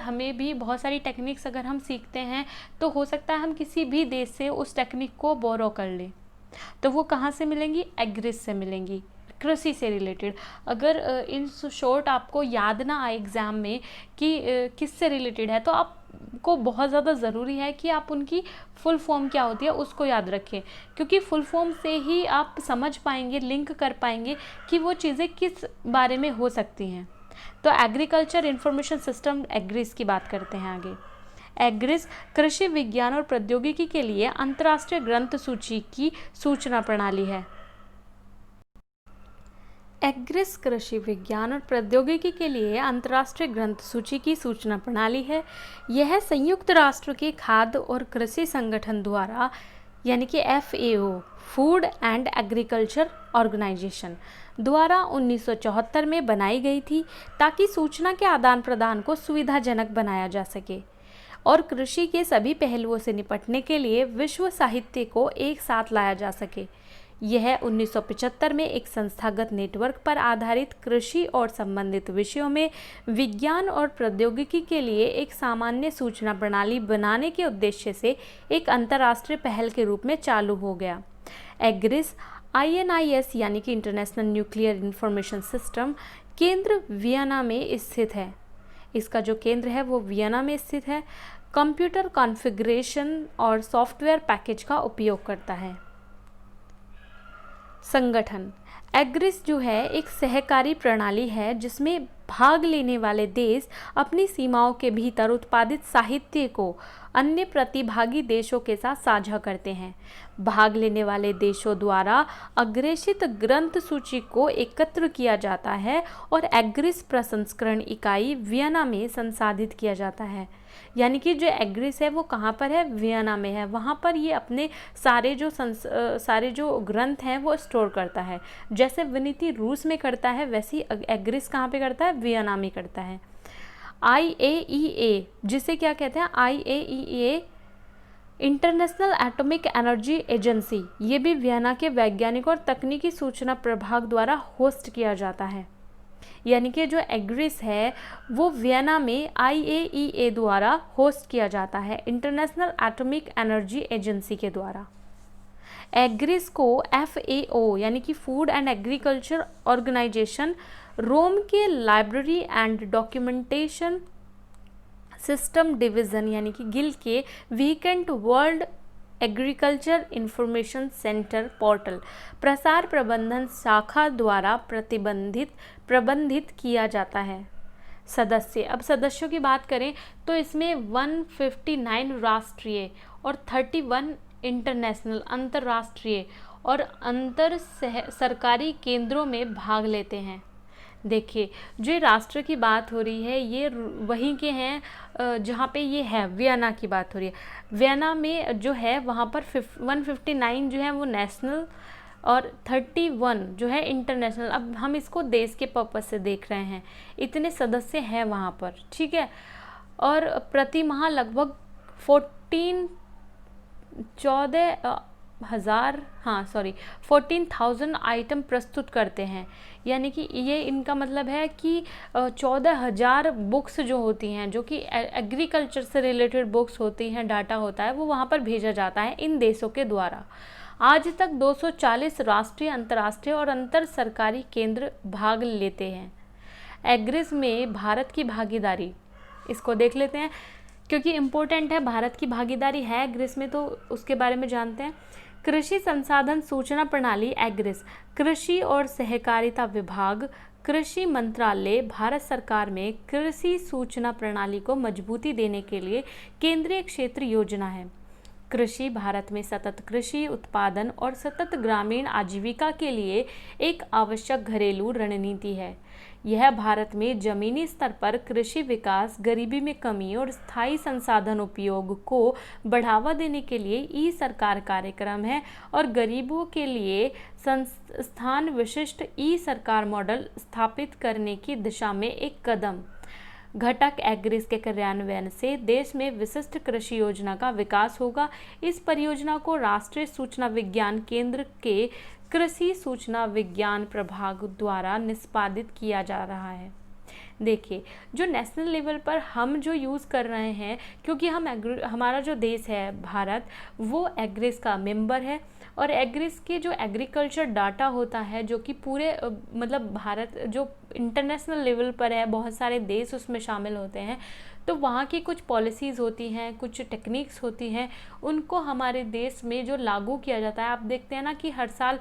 हमें भी बहुत सारी टेक्निक्स अगर हम सीखते हैं तो हो सकता है हम किसी भी देश से उस टेक्निक को बोरो कर लें, तो वो कहाँ से मिलेंगी, एग्रिस से मिलेंगी, कृषि से रिलेटेड। अगर इन शॉर्ट आपको याद ना आए एग्ज़ाम में कि किस से रिलेटेड है, तो आपको बहुत ज़्यादा ज़रूरी है कि आप उनकी फुल फॉर्म क्या होती है उसको याद रखें, क्योंकि फुल फॉर्म से ही आप समझ पाएंगे, लिंक कर पाएंगे कि वो चीज़ें किस बारे में हो सकती हैं। तो एग्रीकल्चर इंफॉर्मेशन सिस्टम एग्रिस की बात करते हैं आगे। एग्रिस कृषि विज्ञान और प्रौद्योगिकी के लिए अंतर्राष्ट्रीय ग्रंथ सूची की सूचना प्रणाली है। एग्रिस कृषि विज्ञान और प्रौद्योगिकी के लिए अंतर्राष्ट्रीय ग्रंथ सूची की सूचना प्रणाली है। यह संयुक्त राष्ट्र के खाद्य और कृषि संगठन द्वारा यानी कि FAO food and agriculture organisation द्वारा 1974 में बनाई गई थी ताकि सूचना के आदान प्रदान को सुविधाजनक बनाया जा सके और कृषि के सभी पहलुओं से निपटने के लिए विश्व साहित्य को एक साथ लाया जा सके। यह 1975 में एक संस्थागत नेटवर्क पर आधारित कृषि और संबंधित विषयों में विज्ञान और प्रौद्योगिकी के लिए एक सामान्य सूचना प्रणाली बनाने के उद्देश्य से एक अंतर्राष्ट्रीय पहल के रूप में चालू हो गया। एग्रिस INIS यानी कि इंटरनेशनल न्यूक्लियर इंफॉर्मेशन सिस्टम केंद्र वियना में स्थित है। इसका जो केंद्र है वो वियना में स्थित है। कंप्यूटर कॉन्फ़िगरेशन और सॉफ्टवेयर पैकेज का उपयोग करता है। संगठन एग्रिस जो है एक सहकारी प्रणाली है जिसमें भाग लेने वाले देश अपनी सीमाओं के भीतर उत्पादित साहित्य को अन्य प्रतिभागी देशों के साथ साझा करते हैं। भाग लेने वाले देशों द्वारा अग्रेषित ग्रंथ सूची को एकत्र किया जाता है और एग्रिस प्रसंस्करण इकाई वियना में संसाधित किया जाता है। यानी कि जो एग्रिस है वो कहाँ पर है, वियना में है। वहाँ पर ये अपने सारे जो ग्रंथ हैं वो स्टोर करता है। जैसे विनीति रूस में करता है वैसे ही एग्रिस कहाँ पे करता है, वियना में करता है। IAEA जिसे क्या कहते हैं, IAEA international atomic energy agency, ये भी वियना के वैज्ञानिक और तकनीकी सूचना प्रभाग द्वारा होस्ट किया जाता है। यानी कि जो एग्रिस है वो वियना में IAEA द्वारा होस्ट किया जाता है, इंटरनेशनल एटॉमिक एनर्जी एजेंसी के द्वारा। एग्रिस को FAO यानी कि फूड एंड एग्रीकल्चर ऑर्गेनाइजेशन, रोम के library and documentation system division यानी कि गिल के weekend world agriculture information centre portal प्रसार प्रबंधन शाखा द्वारा प्रबंधित किया जाता है। सदस्य, अब सदस्यों की बात करें तो इसमें 159 राष्ट्रीय और 31 इंटरनेशनल अंतर्राष्ट्रीय और अंतर सरकारी केंद्रों में भाग लेते हैं। देखिए, जो राष्ट्र की बात हो रही है ये वहीं के हैं जहाँ पे ये है, वियना की बात हो रही है। वियना में जो है वहाँ पर 159 जो है वो नेशनल और 31 जो है इंटरनेशनल। अब हम इसको देश के पर्पस से देख रहे हैं, इतने सदस्य हैं वहाँ पर, ठीक है। और प्रति माह लगभग 14,000 आइटम प्रस्तुत करते हैं। यानी कि ये इनका मतलब है कि 14,000 बुक्स जो होती हैं, जो कि एग्रीकल्चर से रिलेटेड बुक्स होती हैं, डाटा होता है, वो वहाँ पर भेजा जाता है इन देशों के द्वारा। आज तक 240 राष्ट्रीय, अंतर्राष्ट्रीय और अंतर सरकारी केंद्र भाग लेते हैं। एग्रिस में भारत की भागीदारी, इसको देख लेते हैं क्योंकि इम्पोर्टेंट है, भारत की भागीदारी है एग्रिस में, तो उसके बारे में जानते हैं। कृषि संसाधन सूचना प्रणाली एग्रिस, कृषि और सहकारिता विभाग, कृषि मंत्रालय, भारत सरकार में कृषि सूचना प्रणाली को मजबूती देने के लिए केंद्रीय क्षेत्र योजना है। कृषि भारत में सतत कृषि उत्पादन और सतत ग्रामीण आजीविका के लिए एक आवश्यक घरेलू रणनीति है। यह भारत में जमीनी स्तर पर कृषि विकास, गरीबी में कमी और स्थायी संसाधन उपयोग को बढ़ावा देने के लिए ई सरकार कार्यक्रम है और गरीबों के लिए संस्थान विशिष्ट ई सरकार मॉडल स्थापित करने की दिशा में एक कदम। घटक एग्रिस के कार्यान्वयन से देश में विशिष्ट कृषि योजना का विकास होगा। इस परियोजना को राष्ट्रीय सूचना विज्ञान केंद्र के कृषि सूचना विज्ञान प्रभाग द्वारा निष्पादित किया जा रहा है। देखिए, जो नेशनल लेवल पर हम जो यूज़ कर रहे हैं, क्योंकि हमारा जो देश है भारत, वो एग्रिस का मेंबर है और एग्रिस के जो एग्रीकल्चर डाटा होता है, जो कि पूरे मतलब भारत जो इंटरनेशनल लेवल पर है, बहुत सारे देश उसमें शामिल होते हैं, तो वहाँ की कुछ पॉलिसीज़ होती हैं, कुछ टेक्निक्स होती हैं, उनको हमारे देश में जो लागू किया जाता है। आप देखते हैं ना कि हर साल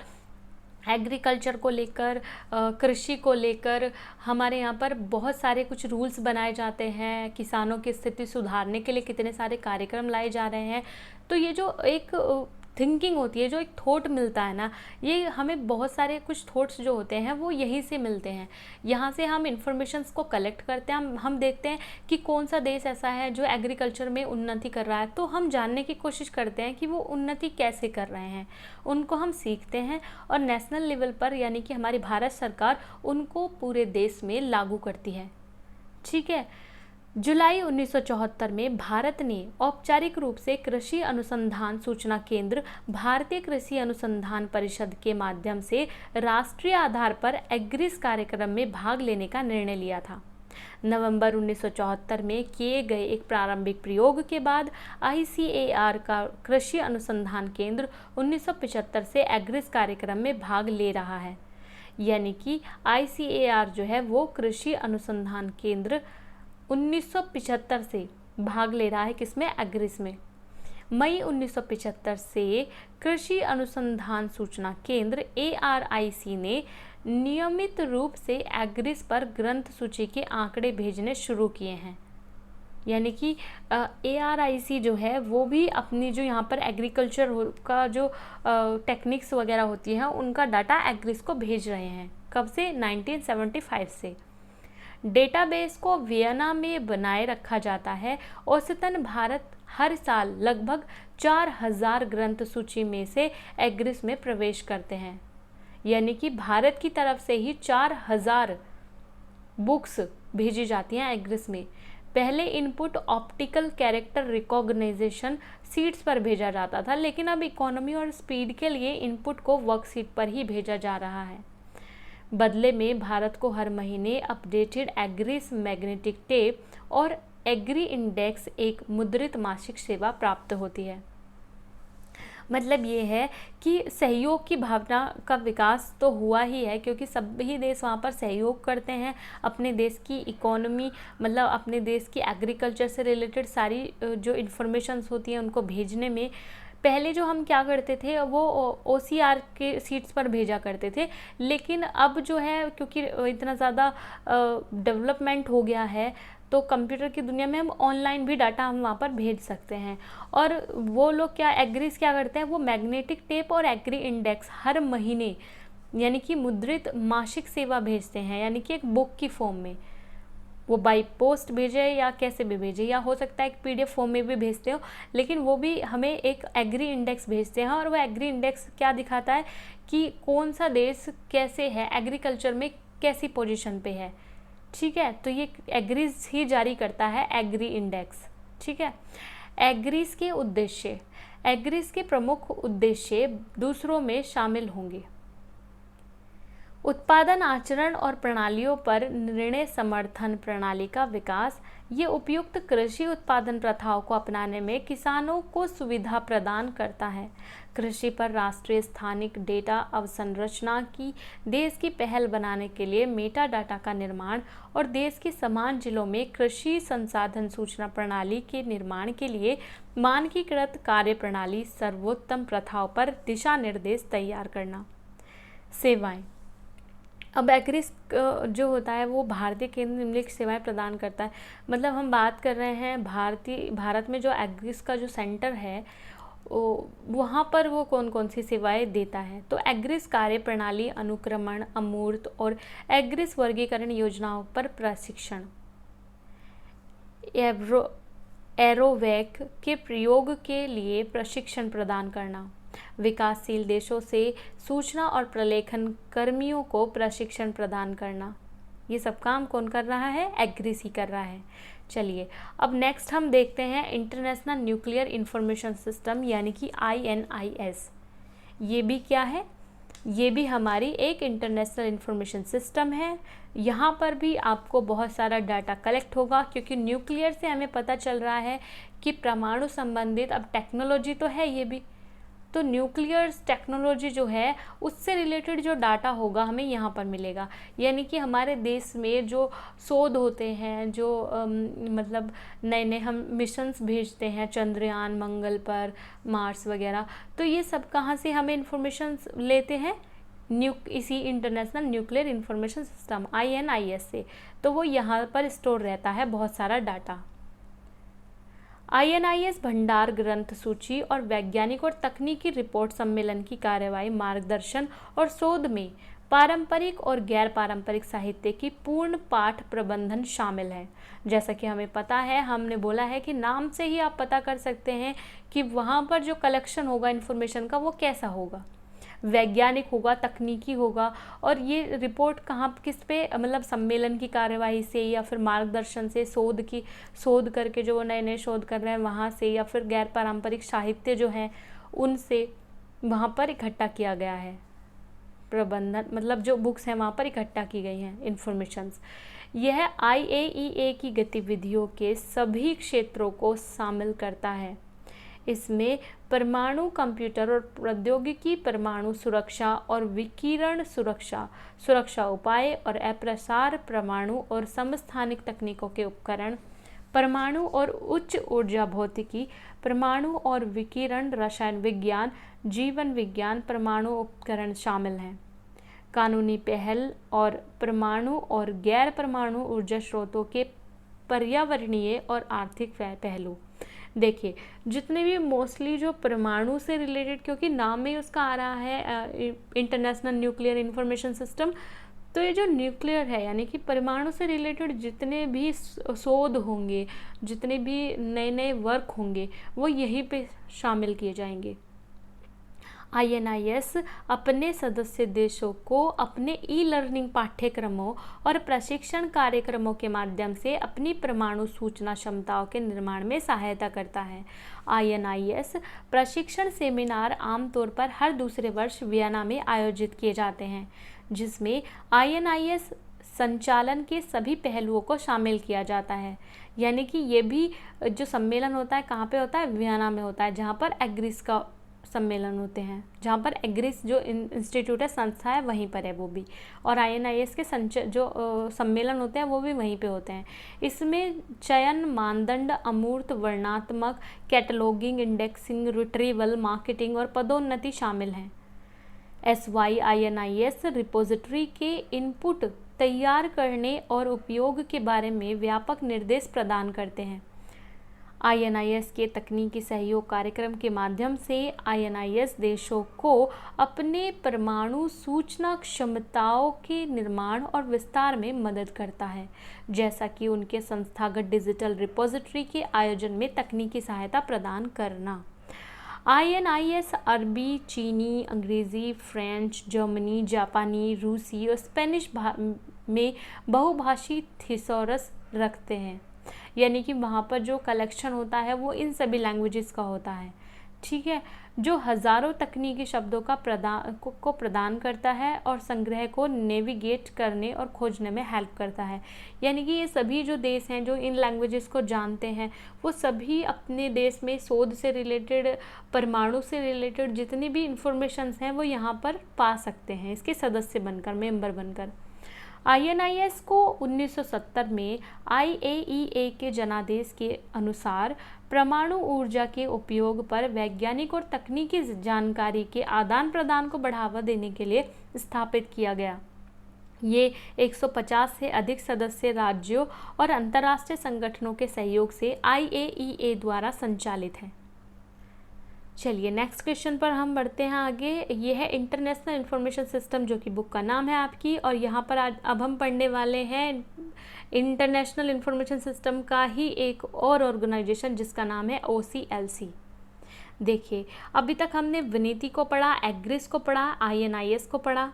एग्रीकल्चर को लेकर, कृषि को लेकर हमारे यहाँ पर बहुत सारे कुछ रूल्स बनाए जाते हैं। किसानों की स्थिति सुधारने के लिए कितने सारे कार्यक्रम लाए जा रहे हैं। तो ये जो एक थिंकिंग होती है, जो एक थॉट मिलता है ना, ये हमें बहुत सारे कुछ थॉट्स जो होते हैं वो यहीं से मिलते हैं। यहाँ से हम इंफॉर्मेशंस को कलेक्ट करते हैं, हम देखते हैं कि कौन सा देश ऐसा है जो एग्रीकल्चर में उन्नति कर रहा है, तो हम जानने की कोशिश करते हैं कि वो उन्नति कैसे कर रहे हैं, उनको हम सीखते हैं और नेशनल लेवल पर यानी कि हमारी भारत सरकार उनको पूरे देश में लागू करती है। ठीक है। जुलाई 1974 में भारत ने औपचारिक रूप से कृषि अनुसंधान सूचना केंद्र, भारतीय कृषि अनुसंधान परिषद के माध्यम से राष्ट्रीय आधार पर एग्रिस कार्यक्रम में भाग लेने का निर्णय लिया था। नवंबर 1974 में किए गए एक प्रारंभिक प्रयोग के बाद ICAR का कृषि अनुसंधान केंद्र 1975 से एग्रिस कार्यक्रम में भाग ले रहा है। यानी कि ICAR जो है वो कृषि अनुसंधान केंद्र 1975 से भाग ले रहा है, किसमें, एग्रिस में। मई 1975 से कृषि अनुसंधान सूचना केंद्र ARIC ने नियमित रूप से एग्रिस पर ग्रंथ सूची के आंकड़े भेजने शुरू किए हैं। यानी कि ARIC जो है वो भी अपनी जो यहाँ पर एग्रीकल्चर का जो टेक्निक्स वगैरह होती हैं उनका डाटा एग्रिस को भेज रहे हैं। कब से? 1975 से। डेटाबेस को वियना में बनाए रखा जाता है। औसतन भारत हर साल लगभग 4000 ग्रंथ सूची में से एग्रिस में प्रवेश करते हैं। यानी कि भारत की तरफ से ही 4000 बुक्स भेजी जाती हैं एग्रिस में। पहले input optical character recognisation sheets पर भेजा जाता था, लेकिन अब इकोनॉमी और स्पीड के लिए इनपुट को वर्कशीट पर ही भेजा जा रहा है। बदले में भारत को हर महीने अपडेटेड एग्रिस मैग्नेटिक टेप और एग्री इंडेक्स एक मुद्रित मासिक सेवा प्राप्त होती है। मतलब ये है कि सहयोग की भावना का विकास तो हुआ ही है, क्योंकि सभी देश वहाँ पर सहयोग करते हैं अपने देश की इकोनॉमी, मतलब अपने देश की एग्रीकल्चर से रिलेटेड सारी जो इन्फॉर्मेशंस होती हैं उनको भेजने में। पहले जो हम क्या करते थे वो OCR के सीट्स पर भेजा करते थे, लेकिन अब जो है क्योंकि इतना ज़्यादा डेवलपमेंट हो गया है तो कंप्यूटर की दुनिया में हम ऑनलाइन भी डाटा हम वहाँ पर भेज सकते हैं। और वो लोग क्या एग्रीज क्या करते हैं, वो मैग्नेटिक टेप और एग्री इंडेक्स हर महीने यानी कि मुद्रित मासिक सेवा भेजते हैं, यानी कि एक बुक की फॉर्म में। वो बाई पोस्ट भेजे या कैसे भी भेजे, या हो सकता है एक PDF फॉर्म में भी भेजते हो, लेकिन वो भी हमें एक एग्री इंडेक्स भेजते हैं। और वो एग्री इंडेक्स क्या दिखाता है कि कौन सा देश कैसे है, एग्रीकल्चर में कैसी पोजीशन पे है। ठीक है, तो ये एग्रीज ही जारी करता है एग्री इंडेक्स। ठीक है, एग्रीज के उद्देश्य, एग्रीज के प्रमुख उद्देश्य दूसरों में शामिल होंगे: उत्पादन आचरण और प्रणालियों पर निर्णय समर्थन प्रणाली का विकास। ये उपयुक्त कृषि उत्पादन प्रथाओं को अपनाने में किसानों को सुविधा प्रदान करता है। कृषि पर राष्ट्रीय स्थानिक डेटा अवसंरचना की देश की पहल बनाने के लिए मेटा डाटा का निर्माण और देश के समान जिलों में कृषि संसाधन सूचना प्रणाली के निर्माण के लिए मानकीकृत कार्य प्रणाली सर्वोत्तम प्रथाओं पर दिशा निर्देश तैयार करना। सेवाएं, अब एग्रीज जो होता है वो भारतीय केंद्र निम्नलिखित सेवाएं प्रदान करता है। मतलब हम बात कर रहे हैं भारत में जो एग्रीज का जो सेंटर है वहाँ पर वो कौन कौन सी सेवाएं देता है। तो एग्रीज कार्य प्रणाली, अनुक्रमण, अमूर्त और एग्रीज वर्गीकरण योजनाओं पर प्रशिक्षण, एरोवैक के प्रयोग के लिए प्रशिक्षण प्रदान करना, विकासशील देशों से सूचना और प्रलेखन कर्मियों को प्रशिक्षण प्रदान करना। ये सब काम कौन कर रहा है? एग्रीज ही कर रहा है। चलिए अब नेक्स्ट हम देखते हैं इंटरनेशनल न्यूक्लियर इंफॉर्मेशन सिस्टम यानी कि INIS। ये भी क्या है? ये भी हमारी एक इंटरनेशनल इंफॉर्मेशन सिस्टम है। यहाँ पर भी आपको बहुत सारा डाटा कलेक्ट होगा, क्योंकि न्यूक्लियर से हमें पता चल रहा है कि परमाणु संबंधित अब टेक्नोलॉजी तो है ये भी, तो न्यूक्लियर टेक्नोलॉजी जो है उससे रिलेटेड जो डाटा होगा हमें यहाँ पर मिलेगा। यानी कि हमारे देश में जो शोध होते हैं, जो मतलब नए नए हम मिशंस भेजते हैं, चंद्रयान, मंगल पर, मार्स वगैरह, तो ये सब कहाँ से हमें इंफॉर्मेशन लेते हैं? इसी international nuclear information system INIS से। तो वो यहाँ पर स्टोर रहता है बहुत सारा डाटा। INIS भंडार ग्रंथ सूची और वैज्ञानिक और तकनीकी रिपोर्ट सम्मेलन की कार्यवाही, मार्गदर्शन और शोध में पारंपरिक और गैर पारंपरिक साहित्य की पूर्ण पाठ प्रबंधन शामिल है। जैसा कि हमें पता है, हमने बोला है कि नाम से ही आप पता कर सकते हैं कि वहाँ पर जो कलेक्शन होगा इन्फॉर्मेशन का वो कैसा होगा, वैज्ञानिक होगा, तकनीकी होगा। और ये रिपोर्ट कहाँ किस पे, मतलब सम्मेलन की कार्यवाही से या फिर मार्गदर्शन से, शोध करके जो वो नए नए शोध कर रहे हैं वहाँ से, या फिर गैर पारंपरिक साहित्य जो हैं उनसे वहाँ पर इकट्ठा किया गया है। प्रबंधन मतलब जो बुक्स हैं वहाँ पर इकट्ठा की गई हैं इन्फॉर्मेशंस। यह IAEA की गतिविधियों के सभी क्षेत्रों को शामिल करता है। इसमें परमाणु कंप्यूटर और प्रौद्योगिकी, परमाणु सुरक्षा और विकिरण सुरक्षा उपाय और अप्रसार, परमाणु और समस्थानिक तकनीकों के उपकरण, परमाणु और उच्च ऊर्जा भौतिकी, परमाणु और विकिरण रसायन विज्ञान, जीवन विज्ञान, परमाणु उपकरण शामिल हैं। कानूनी पहल और परमाणु और गैर परमाणु ऊर्जा स्रोतों के पर्यावरणीय और आर्थिक पहलू। देखिए, जितने भी मोस्टली जो परमाणु से रिलेटेड, क्योंकि नाम में ही उसका आ रहा है इंटरनेशनल न्यूक्लियर इंफॉर्मेशन सिस्टम, तो ये जो न्यूक्लियर है यानी कि परमाणु से रिलेटेड जितने भी शोध होंगे, जितने भी नए नए वर्क होंगे, वो यहीं पे शामिल किए जाएंगे। INIS अपने सदस्य देशों को अपने ई-लर्निंग पाठ्यक्रमों और प्रशिक्षण कार्यक्रमों के माध्यम से अपनी परमाणु सूचना क्षमताओं के निर्माण में सहायता करता है। INIS प्रशिक्षण सेमिनार आमतौर पर हर दूसरे वर्ष वियना में आयोजित किए जाते हैं, जिसमें INIS संचालन के सभी पहलुओं को शामिल किया जाता है। यानी कि ये भी जो सम्मेलन होता है कहाँ पे होता है? वियना में होता है, जहाँ पर एग्रीस का सम्मेलन होते हैं, जहाँ पर एग्रीस जो इंस्टीट्यूट है, संस्था है, वहीं पर है वो भी। और INIS के सम्मेलन होते हैं वो भी वहीं पे होते हैं। इसमें चयन, मानदंड, अमूर्त, वर्णनात्मक, कैटलॉगिंग, इंडेक्सिंग, रिट्रीवल, मार्केटिंग और पदोन्नति शामिल हैं। SYINIS रिपोजिटरी के इनपुट तैयार करने और उपयोग के बारे में व्यापक निर्देश प्रदान करते हैं। INIS के तकनीकी सहयोग कार्यक्रम के माध्यम से INIS देशों को अपने परमाणु सूचना क्षमताओं के निर्माण और विस्तार में मदद करता है, जैसा कि उनके संस्थागत डिजिटल रिपोजिटरी के आयोजन में तकनीकी सहायता प्रदान करना। INIS अरबी, चीनी, अंग्रेज़ी, फ्रेंच, जर्मनी, जापानी, रूसी और स्पेनिश में बहुभाषी थिसॉरस रखते हैं। यानी कि वहाँ पर जो कलेक्शन होता है वो इन सभी लैंग्वेजेस का होता है, ठीक है, जो हज़ारों तकनीकी शब्दों का प्रदान करता है और संग्रह को नेविगेट करने और खोजने में हेल्प करता है। यानी कि ये सभी जो देश हैं जो इन लैंग्वेजेस को जानते हैं, वो सभी अपने देश में शोध से रिलेटेड, परमाणु से रिलेटेड जितनी भी इंफॉर्मेशंस हैं वो यहाँ पर पा सकते हैं, इसके सदस्य बनकर, मेंबर बनकर। INIS को 1970 में IAEA के जनादेश के अनुसार परमाणु ऊर्जा के उपयोग पर वैज्ञानिक और तकनीकी जानकारी के आदान प्रदान को बढ़ावा देने के लिए स्थापित किया गया। ये 150 से अधिक सदस्य राज्यों और अंतर्राष्ट्रीय संगठनों के सहयोग से IAEA द्वारा संचालित है। चलिए नेक्स्ट क्वेश्चन पर हम बढ़ते हैं आगे। ये है इंटरनेशनल इंफॉर्मेशन सिस्टम, जो कि बुक का नाम है आपकी, और यहाँ पर अब हम पढ़ने वाले हैं इंटरनेशनल इंफॉर्मेशन सिस्टम का ही एक और ऑर्गेनाइजेशन जिसका नाम है OCLC। देखिए, अभी तक हमने विनीति को पढ़ा, एग्रिस को पढ़ा, INIS को पढ़ा,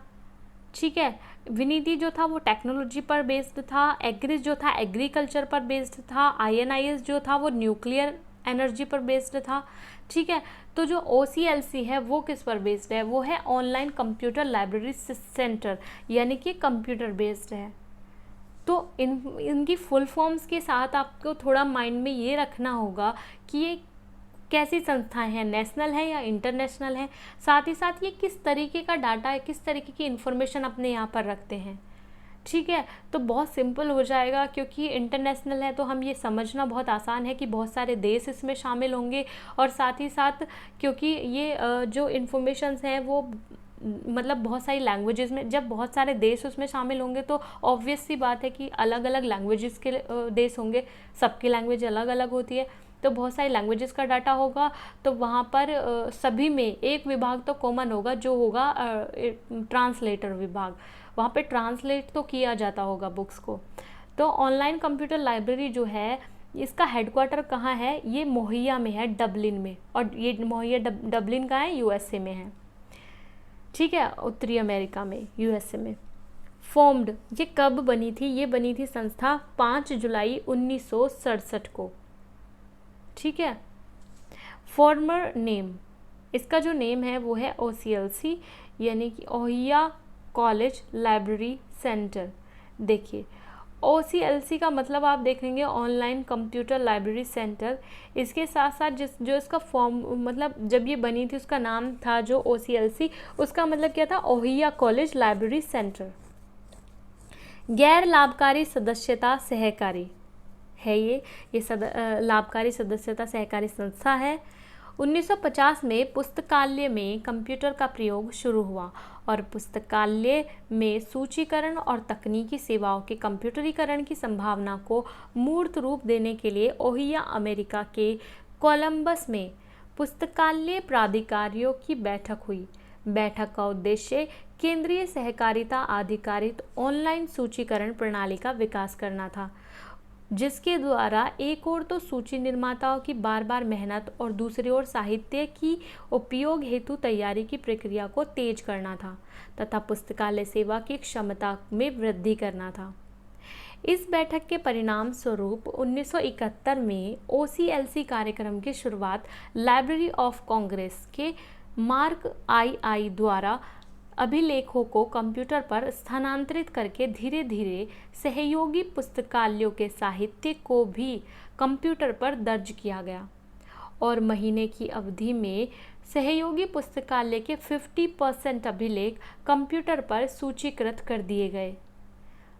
ठीक है। विनीति जो था वो टेक्नोलॉजी पर बेस्ड था, एग्रिस जो था एग्रीकल्चर पर बेस्ड था, INIS जो था वो न्यूक्लियर एनर्जी पर बेस्ड था, ठीक है। तो जो OCLC है वो किस पर बेस्ड है? वो है ऑनलाइन कंप्यूटर लाइब्रेरी सेंटर, यानी कि कंप्यूटर बेस्ड है। तो इनकी फुल फॉर्म्स के साथ आपको थोड़ा माइंड में ये रखना होगा कि ये कैसी संस्थाएं हैं, नेशनल है या इंटरनेशनल है, साथ ही साथ ये किस तरीके का डाटा है, किस तरीके की इन्फॉर्मेशन अपने यहाँ पर रखते हैं, ठीक है। तो बहुत सिंपल हो जाएगा, क्योंकि इंटरनेशनल है तो हम ये समझना बहुत आसान है कि बहुत सारे देश इसमें शामिल होंगे, और साथ ही साथ क्योंकि ये जो इन्फॉर्मेशंस हैं वो मतलब बहुत सारी लैंग्वेजेस में, जब बहुत सारे देश उसमें शामिल होंगे तो ऑब्वियस सी बात है कि अलग अलग लैंग्वेजेस के देश होंगे, सबकी लैंग्वेज अलग अलग होती है, तो बहुत सारी लैंग्वेजेस का डाटा होगा। तो वहाँ पर सभी में एक विभाग तो कॉमन होगा, जो होगा ट्रांसलेटर विभाग। वहाँ पे ट्रांसलेट तो किया जाता होगा बुक्स को। तो ऑनलाइन कंप्यूटर लाइब्रेरी जो है, इसका हेडक्वार्टर कहाँ है? ये मोहिया में है, डबलिन में, और ये मोहिया डबलिन का है, USA में है, ठीक है, उत्तरी अमेरिका में, USA में। फॉर्म्ड, ये कब बनी थी? ये बनी थी संस्था 5 जुलाई 1967 को, ठीक है। फॉर्मर नेम, इसका जो नेम है वो है OCLC, यानी कि ओहियो कॉलेज लाइब्रेरी सेंटर। देखिए, OCLC का मतलब आप देखेंगे ऑनलाइन कंप्यूटर लाइब्रेरी सेंटर। इसके साथ साथ जो इसका फॉर्म, मतलब जब ये बनी थी उसका नाम था जो OCLC, उसका मतलब क्या था? Ohio college library centre. गैर लाभकारी सदस्यता सहकारी है ये लाभकारी सदस्यता सहकारी संस्था है। 1950 में पुस्तकालय में कंप्यूटर का प्रयोग शुरू हुआ और पुस्तकालय में सूचीकरण और तकनीकी सेवाओं के कंप्यूटरीकरण की संभावना को मूर्त रूप देने के लिए ओहियो, अमेरिका के कोलंबस में पुस्तकालय प्राधिकारियों की बैठक हुई। बैठक का उद्देश्य केंद्रीय सहकारिता आधिकारिक ऑनलाइन सूचीकरण प्रणाली का विकास करना था, जिसके द्वारा एक ओर तो सूची निर्माताओं की बार बार मेहनत और दूसरी ओर साहित्य की उपयोग हेतु तैयारी की प्रक्रिया को तेज करना था तथा पुस्तकालय सेवा की क्षमता में वृद्धि करना था। इस बैठक के परिणाम स्वरूप 1971 में OCLC कार्यक्रम की शुरुआत लाइब्रेरी ऑफ कांग्रेस के मार्क आई द्वारा अभिलेखों को कंप्यूटर पर स्थानांतरित करके धीरे धीरे सहयोगी पुस्तकालयों के साहित्य को भी कंप्यूटर पर दर्ज किया गया और महीने की अवधि में सहयोगी पुस्तकालय के 50% अभिलेख कंप्यूटर पर सूचीकृत कर दिए गए।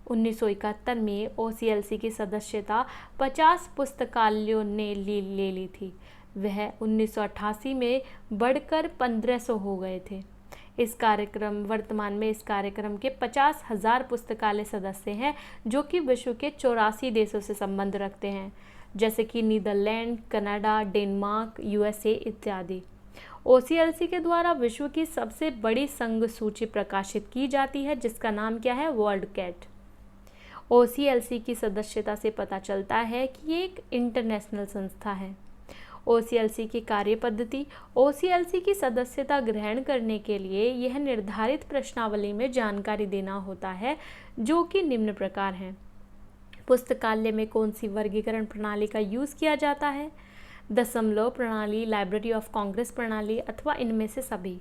1971 में OCLC की सदस्यता 50 पुस्तकालयों ने ले ली थी। वह 1988 में बढ़कर 1500 हो गए थे। वर्तमान में इस कार्यक्रम के 50,000 पुस्तकालय सदस्य हैं, जो कि विश्व के 84 देशों से संबंध रखते हैं, जैसे कि नीदरलैंड, कनाडा, डेनमार्क, USA इत्यादि। OCLC के द्वारा विश्व की सबसे बड़ी संघ सूची प्रकाशित की जाती है, जिसका नाम क्या है? World cat. OCLC की सदस्यता से पता चलता है कि ये एक इंटरनेशनल संस्था है। OCLC की कार्य पद्धति। OCLC की सदस्यता ग्रहण करने के लिए यह निर्धारित प्रश्नावली में जानकारी देना होता है, जो कि निम्न प्रकार है। पुस्तकालय में कौन सी वर्गीकरण प्रणाली का यूज़ किया जाता है? दशमलव प्रणाली, लाइब्रेरी ऑफ कांग्रेस प्रणाली अथवा इनमें से सभी।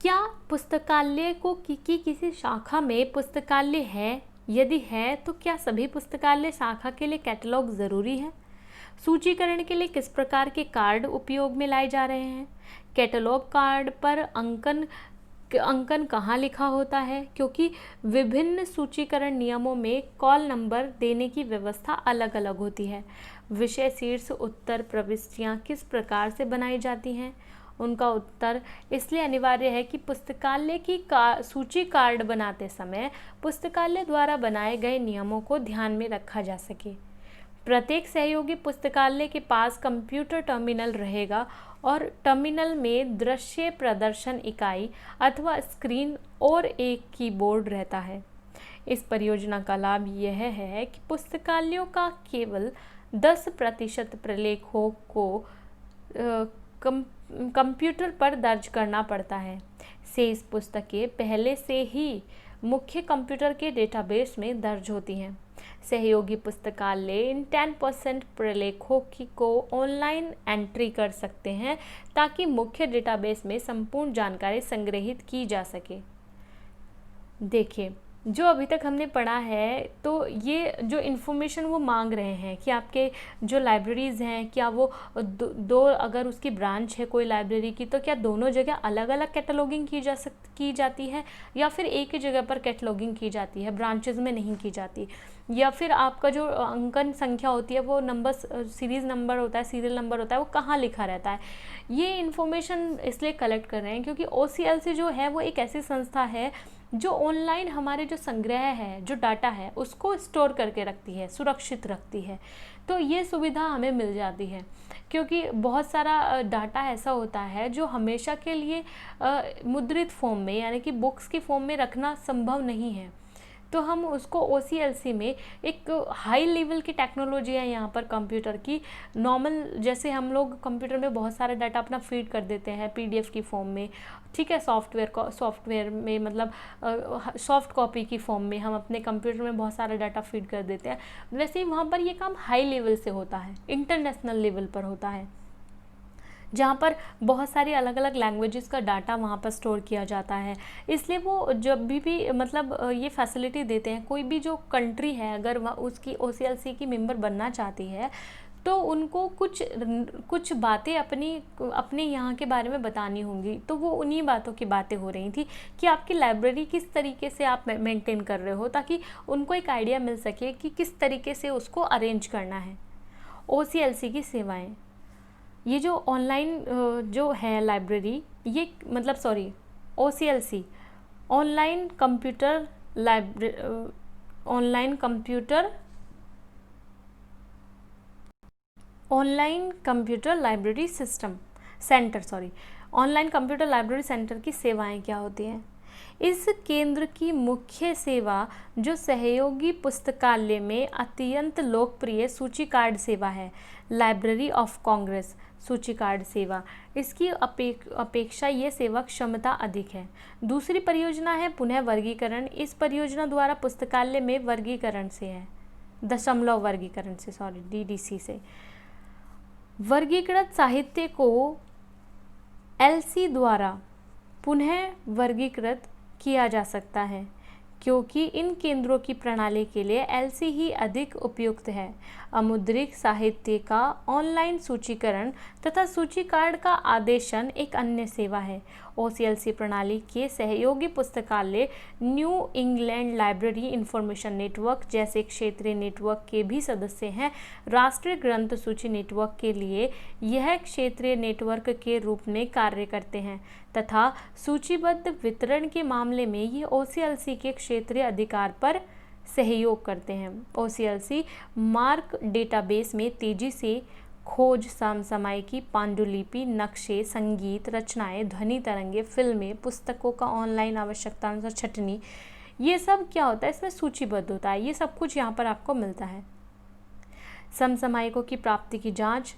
क्या पुस्तकालय को किसी शाखा में पुस्तकालय है? यदि है तो क्या सभी पुस्तकालय शाखा के लिए कैटलॉग ज़रूरी है? सूचीकरण के लिए किस प्रकार के कार्ड उपयोग में लाए जा रहे हैं? कैटलॉग कार्ड पर अंकन कहाँ लिखा होता है? क्योंकि विभिन्न सूचीकरण नियमों में कॉल नंबर देने की व्यवस्था अलग अलग होती है। विषय, शीर्ष, उत्तर, प्रविष्टियाँ किस प्रकार से बनाई जाती हैं? उनका उत्तर इसलिए अनिवार्य है कि पुस्तकालय की सूची कार्ड बनाते समय पुस्तकालय द्वारा बनाए गए नियमों को ध्यान में रखा जा सके। प्रत्येक सहयोगी पुस्तकालय के पास कंप्यूटर टर्मिनल रहेगा और टर्मिनल में दृश्य प्रदर्शन इकाई अथवा स्क्रीन और एक कीबोर्ड रहता है। इस परियोजना का लाभ यह है कि पुस्तकालयों का केवल 10% प्रलेखों को कंप्यूटर पर दर्ज करना पड़ता है। शेष पुस्तकें पहले से ही मुख्य कंप्यूटर के डेटाबेस में दर्ज होती हैं। सहयोगी पुस्तकालय इन 10% प्रलेखों को ऑनलाइन एंट्री कर सकते हैं ताकि मुख्य डेटाबेस में संपूर्ण जानकारी संग्रहित की जा सके। देखिए, जो अभी तक हमने पढ़ा है, तो ये जो इन्फॉर्मेशन वो मांग रहे हैं कि आपके जो लाइब्रेरीज़ हैं, क्या वो दो अगर उसकी ब्रांच है कोई लाइब्रेरी की, तो क्या दोनों जगह अलग अलग कैटलॉगिंग की जाती है या फिर एक ही जगह पर कैटलॉगिंग की जाती है, ब्रांचेज़ में नहीं की जाती, या फिर आपका जो अंकन संख्या होती है वो नंबर, सीरीज़ नंबर होता है, सीरियल नंबर होता है, वो कहाँ लिखा रहता है। ये इन्फॉर्मेशन इसलिए कलेक्ट कर रहे हैं क्योंकि OCLC जो है वो एक ऐसी संस्था है जो ऑनलाइन हमारे जो संग्रह है, जो डाटा है, उसको स्टोर करके रखती है, सुरक्षित रखती है। तो ये सुविधा हमें मिल जाती है क्योंकि बहुत सारा डाटा ऐसा होता है जो हमेशा के लिए मुद्रित फॉर्म में, यानी कि बुक्स की फॉर्म में रखना संभव नहीं है। तो हम उसको OCLC में एक हाई लेवल की टेक्नोलॉजी है यहाँ पर कंप्यूटर की। नॉर्मल जैसे हम लोग कंप्यूटर में बहुत सारा डाटा अपना फीड कर देते हैं PDF की फॉर्म में, ठीक है, सॉफ्टवेयर में, मतलब सॉफ्ट कॉपी की फॉर्म में हम अपने कंप्यूटर में बहुत सारा डाटा फीड कर देते हैं। वैसे ही वहाँ पर ये काम हाई लेवल से होता है, इंटरनेशनल लेवल पर होता है, जहाँ पर बहुत सारी अलग अलग लैंग्वेजेस का डाटा वहाँ पर स्टोर किया जाता है। इसलिए वो जब भी मतलब ये फैसिलिटी देते हैं, कोई भी जो कंट्री है अगर वह उसकी OCLC की मेंबर बनना चाहती है, तो उनको कुछ बातें अपने यहाँ के बारे में बतानी होंगी। तो वो उन्हीं बातों की बातें हो रही थी कि आपकी लाइब्रेरी किस तरीके से आप मेंटेन कर रहे हो, ताकि उनको एक आइडिया मिल सके कि किस तरीके से उसको अरेंज करना है। OCLC की सेवाएं। ये जो ऑनलाइन जो है लाइब्रेरी, ये मतलब sorry OCLC online computer library centre की सेवाएं क्या होती हैं। इस केंद्र की मुख्य सेवा जो सहयोगी पुस्तकालय में अत्यंत लोकप्रिय सूची कार्ड सेवा है, लाइब्रेरी ऑफ कांग्रेस सूची कार्ड सेवा, इसकी अपेक्षा ये सेवा क्षमता अधिक है। दूसरी परियोजना है पुनः वर्गीकरण। इस परियोजना द्वारा पुस्तकालय में वर्गीकरण से है, दशमलव वर्गीकरण से, सॉरी DDC से वर्गीकृत साहित्य को LC द्वारा पुनः वर्गीकृत किया जा सकता है, क्योंकि इन केंद्रों की प्रणाली के लिए LC ही अधिक उपयुक्त है। अमुद्रित साहित्य का ऑनलाइन सूचीकरण तथा सूची कार्ड का आदेशन एक अन्य सेवा है। OCLC प्रणाली के सहयोगी पुस्तकालय new England library information network जैसे क्षेत्रीय नेटवर्क के भी सदस्य हैं। राष्ट्रीय ग्रंथ सूची नेटवर्क के लिए यह क्षेत्रीय नेटवर्क के रूप में कार्य करते हैं तथा सूचीबद्ध वितरण के मामले में ये OCLC के क्षेत्रीय अधिकार पर सहयोग करते हैं। OCLC मार्क डेटाबेस में तेजी से खोज, समसामयिकी, पांडुलिपि, नक्शे, संगीत रचनाएं, ध्वनि तरंगे, फिल्में, पुस्तकों का ऑनलाइन आवश्यकता अनुसार छटनी, ये सब क्या होता है, इसमें सूचीबद्ध होता है। ये सब कुछ यहाँ पर आपको मिलता है। समसामयिकों की प्राप्ति की जांच,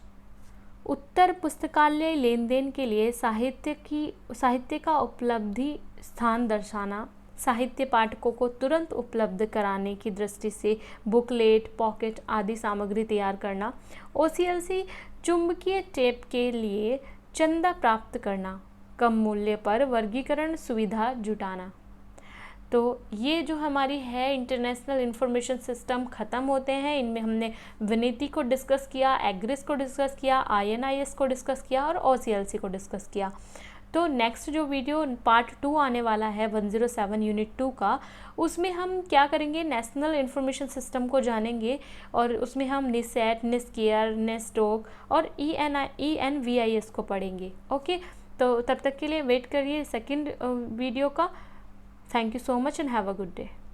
उत्तर पुस्तकालय लेन देन के लिए साहित्य का उपलब्धि स्थान दर्शाना, साहित्य पाठकों को तुरंत उपलब्ध कराने की दृष्टि से बुकलेट, पॉकेट आदि सामग्री तैयार करना। OCLC चुंबकीय टेप के लिए चंदा प्राप्त करना, कम मूल्य पर वर्गीकरण सुविधा जुटाना। तो ये जो हमारी है इंटरनेशनल इंफॉर्मेशन सिस्टम ख़त्म होते हैं। इनमें हमने विनीति को डिस्कस किया, एग्रिस को डिस्कस किया, INIS को डिस्कस किया और OCLC को डिस्कस किया। तो नेक्स्ट जो वीडियो पार्ट 2 आने वाला है 107 यूनिट 2 का, उसमें हम क्या करेंगे, नेशनल इंफॉर्मेशन सिस्टम को जानेंगे और उसमें हम निसेट, निस्केयर, नेस्टोक और ENVIS को पढ़ेंगे। ओके, तो तब तक के लिए वेट करिए सेकंड वीडियो का। Thank you so much and have a good day.